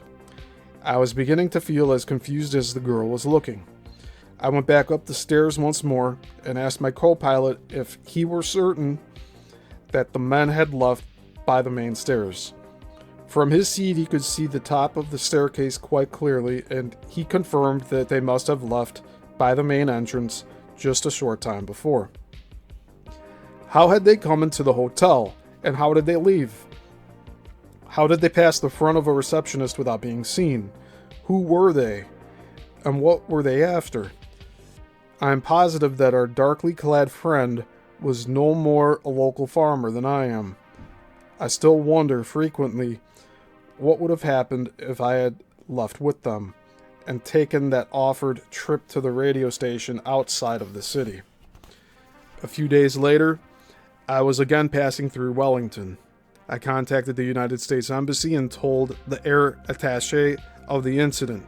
I was beginning to feel as confused as the girl was looking. I went back up the stairs once more and asked my co-pilot if he were certain that the men had left by the main stairs. From his seat, he could see the top of the staircase quite clearly, and he confirmed that they must have left by the main entrance just a short time before. How had they come into the hotel, and how did they leave? How did they pass the front of a receptionist without being seen? Who were they, and what were they after? I am positive that our darkly clad friend was no more a local farmer than I am. I still wonder frequently what would have happened if I had left with them and taken that offered trip to the radio station outside of the city. A few days later, I was again passing through Wellington. I contacted the United States Embassy and told the air attaché of the incident.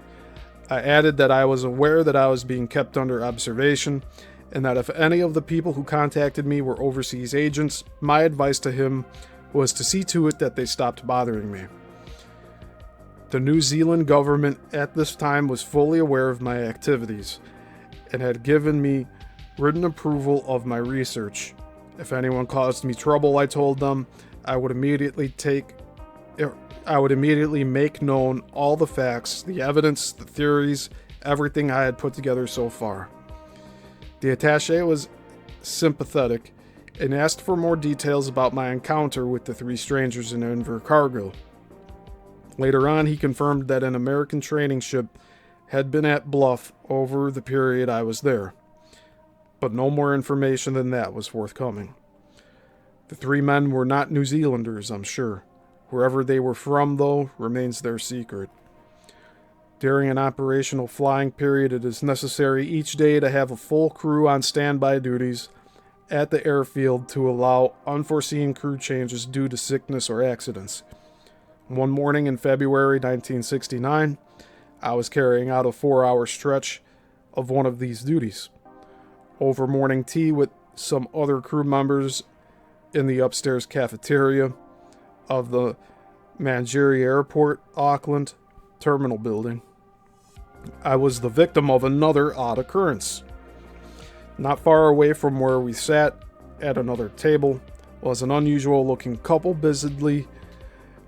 I added that I was aware that I was being kept under observation, and that if any of the people who contacted me were overseas agents, my advice to him was to see to it that they stopped bothering me. The New Zealand government at this time was fully aware of my activities and had given me written approval of my research. If anyone caused me trouble, I told them, I would immediately make known all the facts, the evidence, the theories, everything I had put together so far. The attaché was sympathetic and asked for more details about my encounter with the three strangers in Invercargill. Later on, he confirmed that an American training ship had been at Bluff over the period I was there, but no more information than that was forthcoming. The three men were not New Zealanders, I'm sure. Wherever they were from, though, remains their secret. During an operational flying period, it is necessary each day to have a full crew on standby duties at the airfield to allow unforeseen crew changes due to sickness or accidents. One morning in February 1969, I was carrying out a 4-hour stretch of one of these duties. Over morning tea with some other crew members in the upstairs cafeteria of the Manjeri Airport, Auckland, terminal building, I was the victim of another odd occurrence. Not far away from where we sat at another table was an unusual-looking couple busily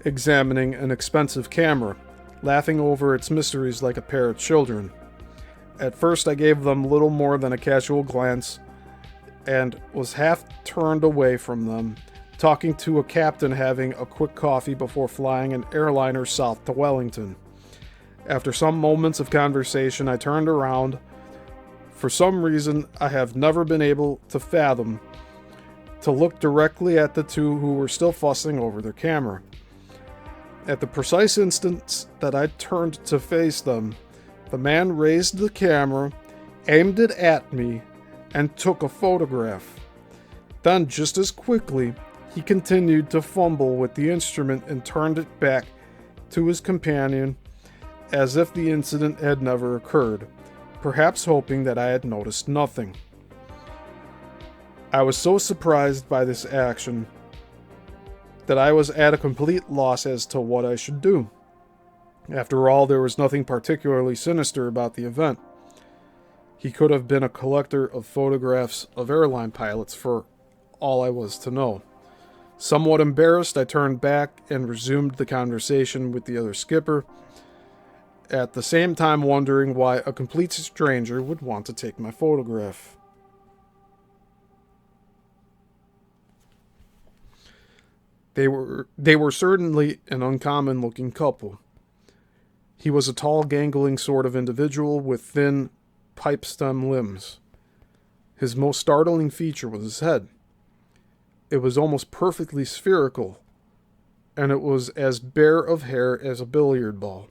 examining an expensive camera, laughing over its mysteries like a pair of children. At first, I gave them little more than a casual glance and was half turned away from them, talking to a captain having a quick coffee before flying an airliner south to Wellington. After some moments of conversation, I turned around. For some reason I have never been able to fathom, to look directly at the two who were still fussing over their camera. At the precise instant that I turned to face them, the man raised the camera, aimed it at me, and took a photograph. Then, just as quickly, he continued to fumble with the instrument and turned it back to his companion as if the incident had never occurred, perhaps hoping that I had noticed nothing. I was so surprised by this action that I was at a complete loss as to what I should do. After all, there was nothing particularly sinister about the event. He could have been a collector of photographs of airline pilots for all I was to know. Somewhat embarrassed, I turned back and resumed the conversation with the other skipper, at the same time wondering why a complete stranger would want to take my photograph. They were certainly an uncommon-looking couple. He was a tall, gangling sort of individual with thin, pipe-stem limbs. His most startling feature was his head. It was almost perfectly spherical, and it was as bare of hair as a billiard ball.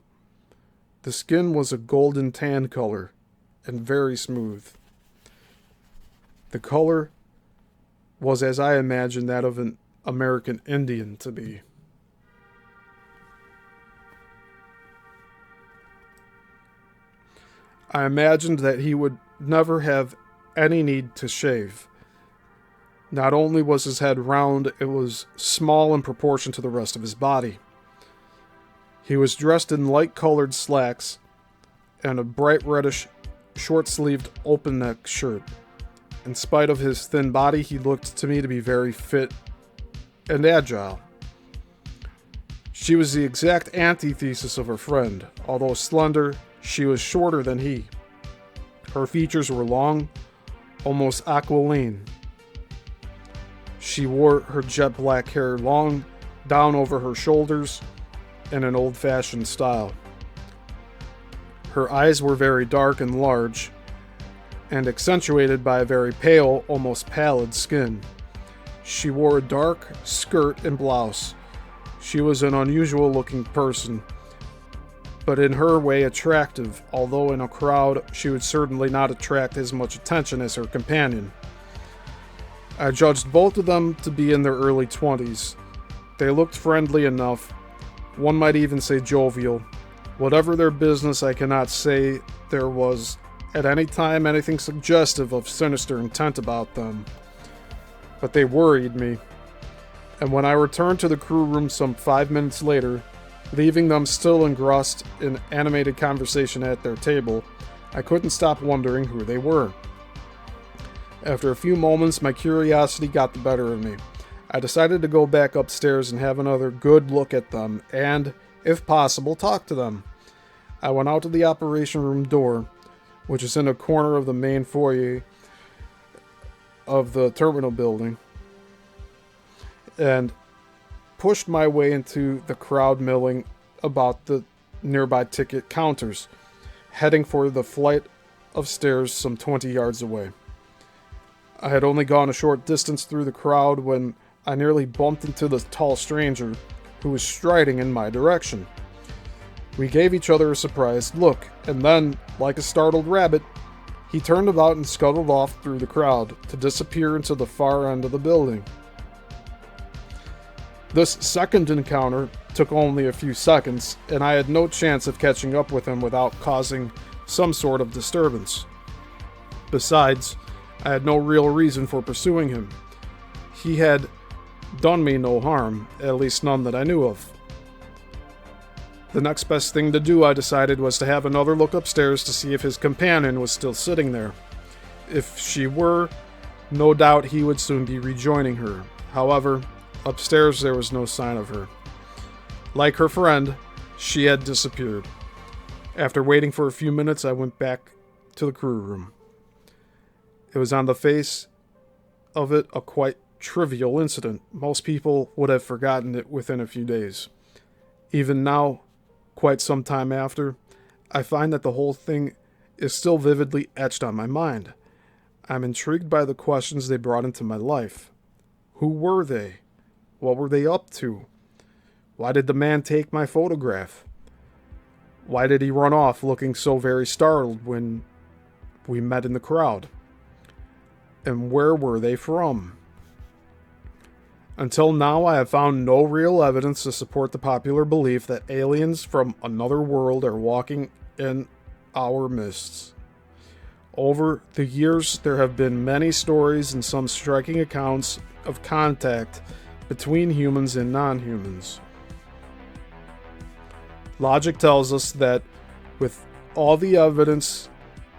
The skin was a golden tan color, and very smooth. The color was, as I imagined, that of an American Indian to be. I imagined that he would never have any need to shave. Not only was his head round, it was small in proportion to the rest of his body. He was dressed in light-colored slacks and a bright reddish, short-sleeved, open-neck shirt. In spite of his thin body, he looked to me to be very fit and agile. She was the exact antithesis of her friend. Although slender, she was shorter than he. Her features were long, almost aquiline. She wore her jet black hair long down over her shoulders in an old-fashioned style. Her eyes were very dark and large, and accentuated by a very pale, almost pallid skin. She wore a dark skirt and blouse. She was an unusual looking person, but in her way attractive, although in a crowd she would certainly not attract as much attention as her companion. I judged both of them to be in their early 20s. They looked friendly enough, one might even say jovial. Whatever their business, I cannot say there was at any time anything suggestive of sinister intent about them. But they worried me, and when I returned to the crew room some 5 minutes later, leaving them still engrossed in animated conversation at their table, I couldn't stop wondering who they were. After a few moments, my curiosity got the better of me. I decided to go back upstairs and have another good look at them and, if possible, talk to them. I went out to the operation room door, which is in a corner of the main foyer of the terminal building, and pushed my way into the crowd milling about the nearby ticket counters, heading for the flight of stairs some 20 yards away. I had only gone a short distance through the crowd when I nearly bumped into the tall stranger who was striding in my direction. We gave each other a surprised look, and then, like a startled rabbit, he turned about and scuttled off through the crowd to disappear into the far end of the building. This second encounter took only a few seconds, and I had no chance of catching up with him without causing some sort of disturbance. Besides, I had no real reason for pursuing him. He had done me no harm, at least none that I knew of. The next best thing to do, I decided, was to have another look upstairs to see if his companion was still sitting there. If she were, no doubt he would soon be rejoining her. However, upstairs there was no sign of her. Like her friend, she had disappeared. After waiting for a few minutes, I went back to the crew room. It was on the face of it a quite trivial incident. Most people would have forgotten it within a few days. Even now, quite some time after, I find that the whole thing is still vividly etched on my mind. I'm intrigued by the questions they brought into my life. Who were they? What were they up to? Why did the man take my photograph? Why did he run off looking so very startled when we met in the crowd? And where were they from? Until now, I have found no real evidence to support the popular belief that aliens from another world are walking in our midst. Over the years, there have been many stories and some striking accounts of contact between humans and non-humans. Logic tells us that with all the evidence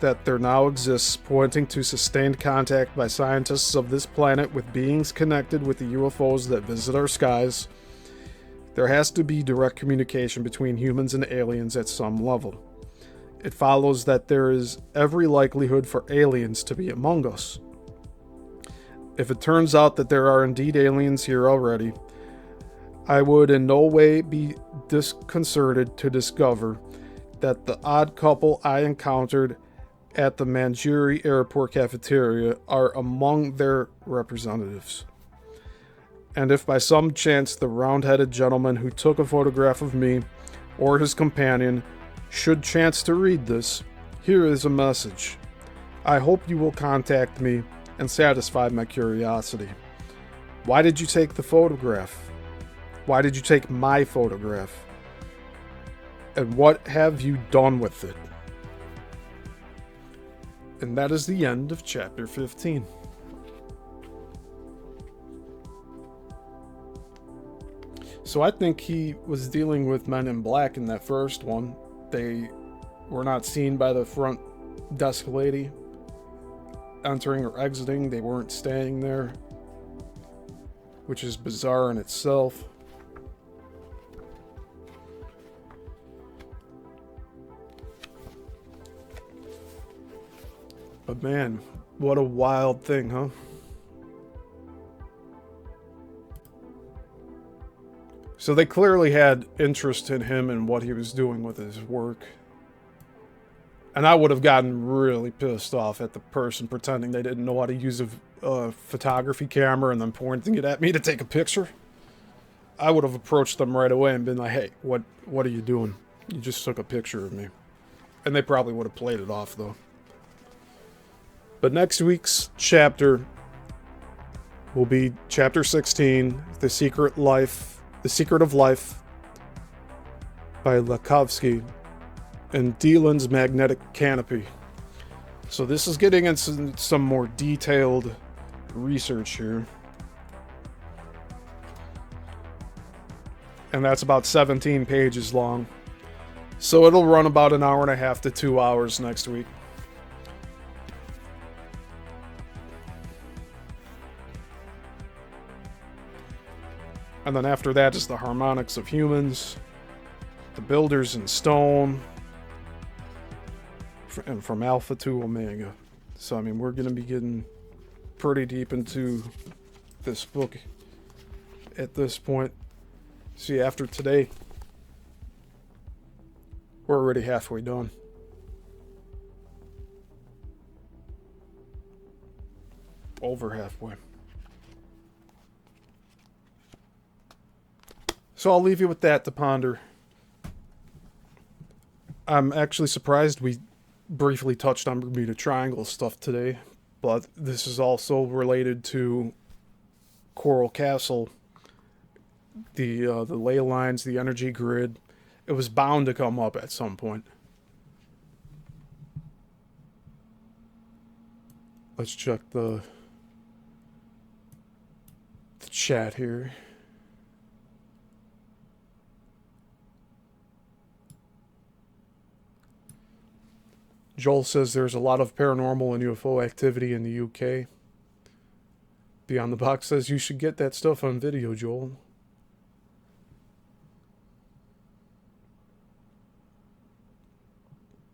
that there now exists pointing to sustained contact by scientists of this planet with beings connected with the UFOs that visit our skies, there has to be direct communication between humans and aliens at some level. It follows that there is every likelihood for aliens to be among us. If it turns out that there are indeed aliens here already, I would in no way be disconcerted to discover that the odd couple I encountered at the Manjuri airport cafeteria are among their representatives. And if by some chance the round-headed gentleman who took a photograph of me or his companion should chance to read this, here is a message. I hope you will contact me and satisfy my curiosity. Why did you take the photograph? Why did you take my photograph? And what have you done with it? And that is the end of chapter 15. So I think he was dealing with men in black in that first one. They were not seen by the front desk lady entering or exiting. They weren't staying there, which is bizarre in itself. But man, what a wild thing, huh? So they clearly had interest in him and what he was doing with his work. And I would have gotten really pissed off at the person pretending they didn't know how to use a photography camera and then pointing it at me to take a picture. I would have approached them right away and been like, hey, what are you doing? You just took a picture of me. And they probably would have played it off, though. But next week's chapter will be chapter 16, The Secret of Life by Leedskalnin and Dylan's Magnetic Canopy. So this is getting into some more detailed research here. And that's about 17 pages long. So it'll run about an hour and a half to 2 hours next week. And then after that is the harmonics of humans, the builders in stone, and from Alpha to Omega. So, I mean, we're going to be getting pretty deep into this book at this point. See, after today, we're already halfway done. Over halfway. So I'll leave you with that to ponder. I'm actually surprised we briefly touched on Bermuda Triangle stuff today, but this is also related to Coral Castle, the ley lines, the energy grid. It was bound to come up at some point. Let's check the chat here. Joel says there's a lot of paranormal and UFO activity in the UK. Beyond the Box says you should get that stuff on video, Joel.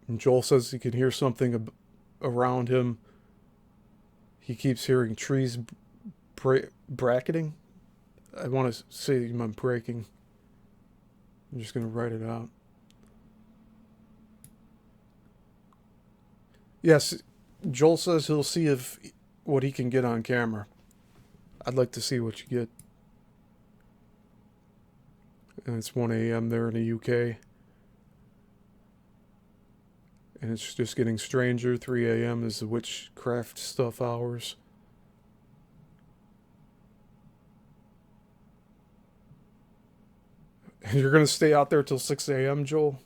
And Joel says he can hear something around him. He keeps hearing trees bracketing. I want to say he meant breaking. I'm just going to write it out. Yes, Joel says he'll see what he can get on camera. I'd like to see what you get. And it's 1 a.m. there in the UK. And it's just getting stranger. 3 a.m. is the witchcraft stuff hours. And you're going to stay out there till 6 a.m., Joel?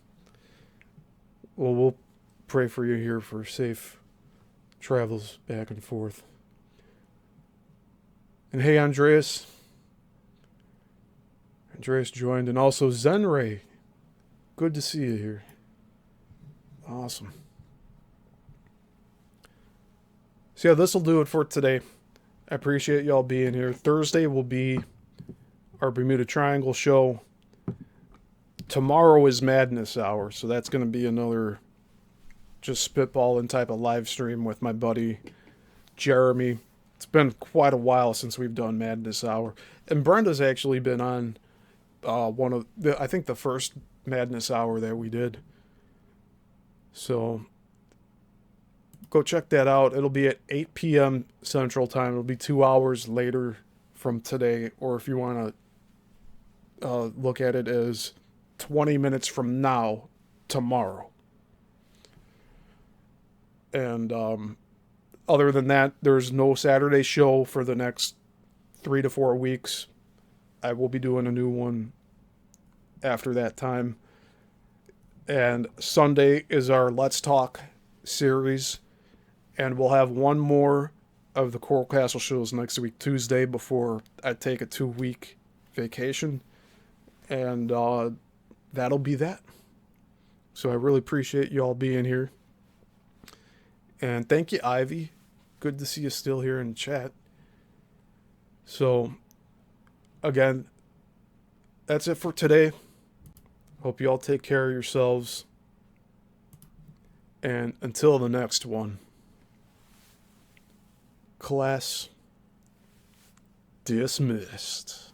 Well, we'll pray for you here for safe travels back and forth. And hey, Andreas. Andreas joined. And also Zenray. Good to see you here. Awesome. So yeah, this will do it for today. I appreciate y'all being here. Thursday will be our Bermuda Triangle show. Tomorrow is Madness Hour, so that's going to be another just spitballing type of live stream with my buddy Jeremy. It's been quite a while since we've done Madness Hour. And Brenda's actually been on I think the first Madness Hour that we did. So go check that out. It'll be at 8 p.m. Central Time. It'll be 2 hours later from today. Or if you want to look at it as 20 minutes from now, tomorrow. And other than that, there's no Saturday show for the next 3 to 4 weeks. I will be doing a new one after that time. And Sunday is our Let's Talk series. And we'll have one more of the Coral Castle shows next week, Tuesday, before I take a 2-week vacation. And that'll be that. So I really appreciate you all being here. And thank you, Ivy. Good to see you still here in chat. So, again, that's it for today. Hope you all take care of yourselves. And until the next one, class dismissed.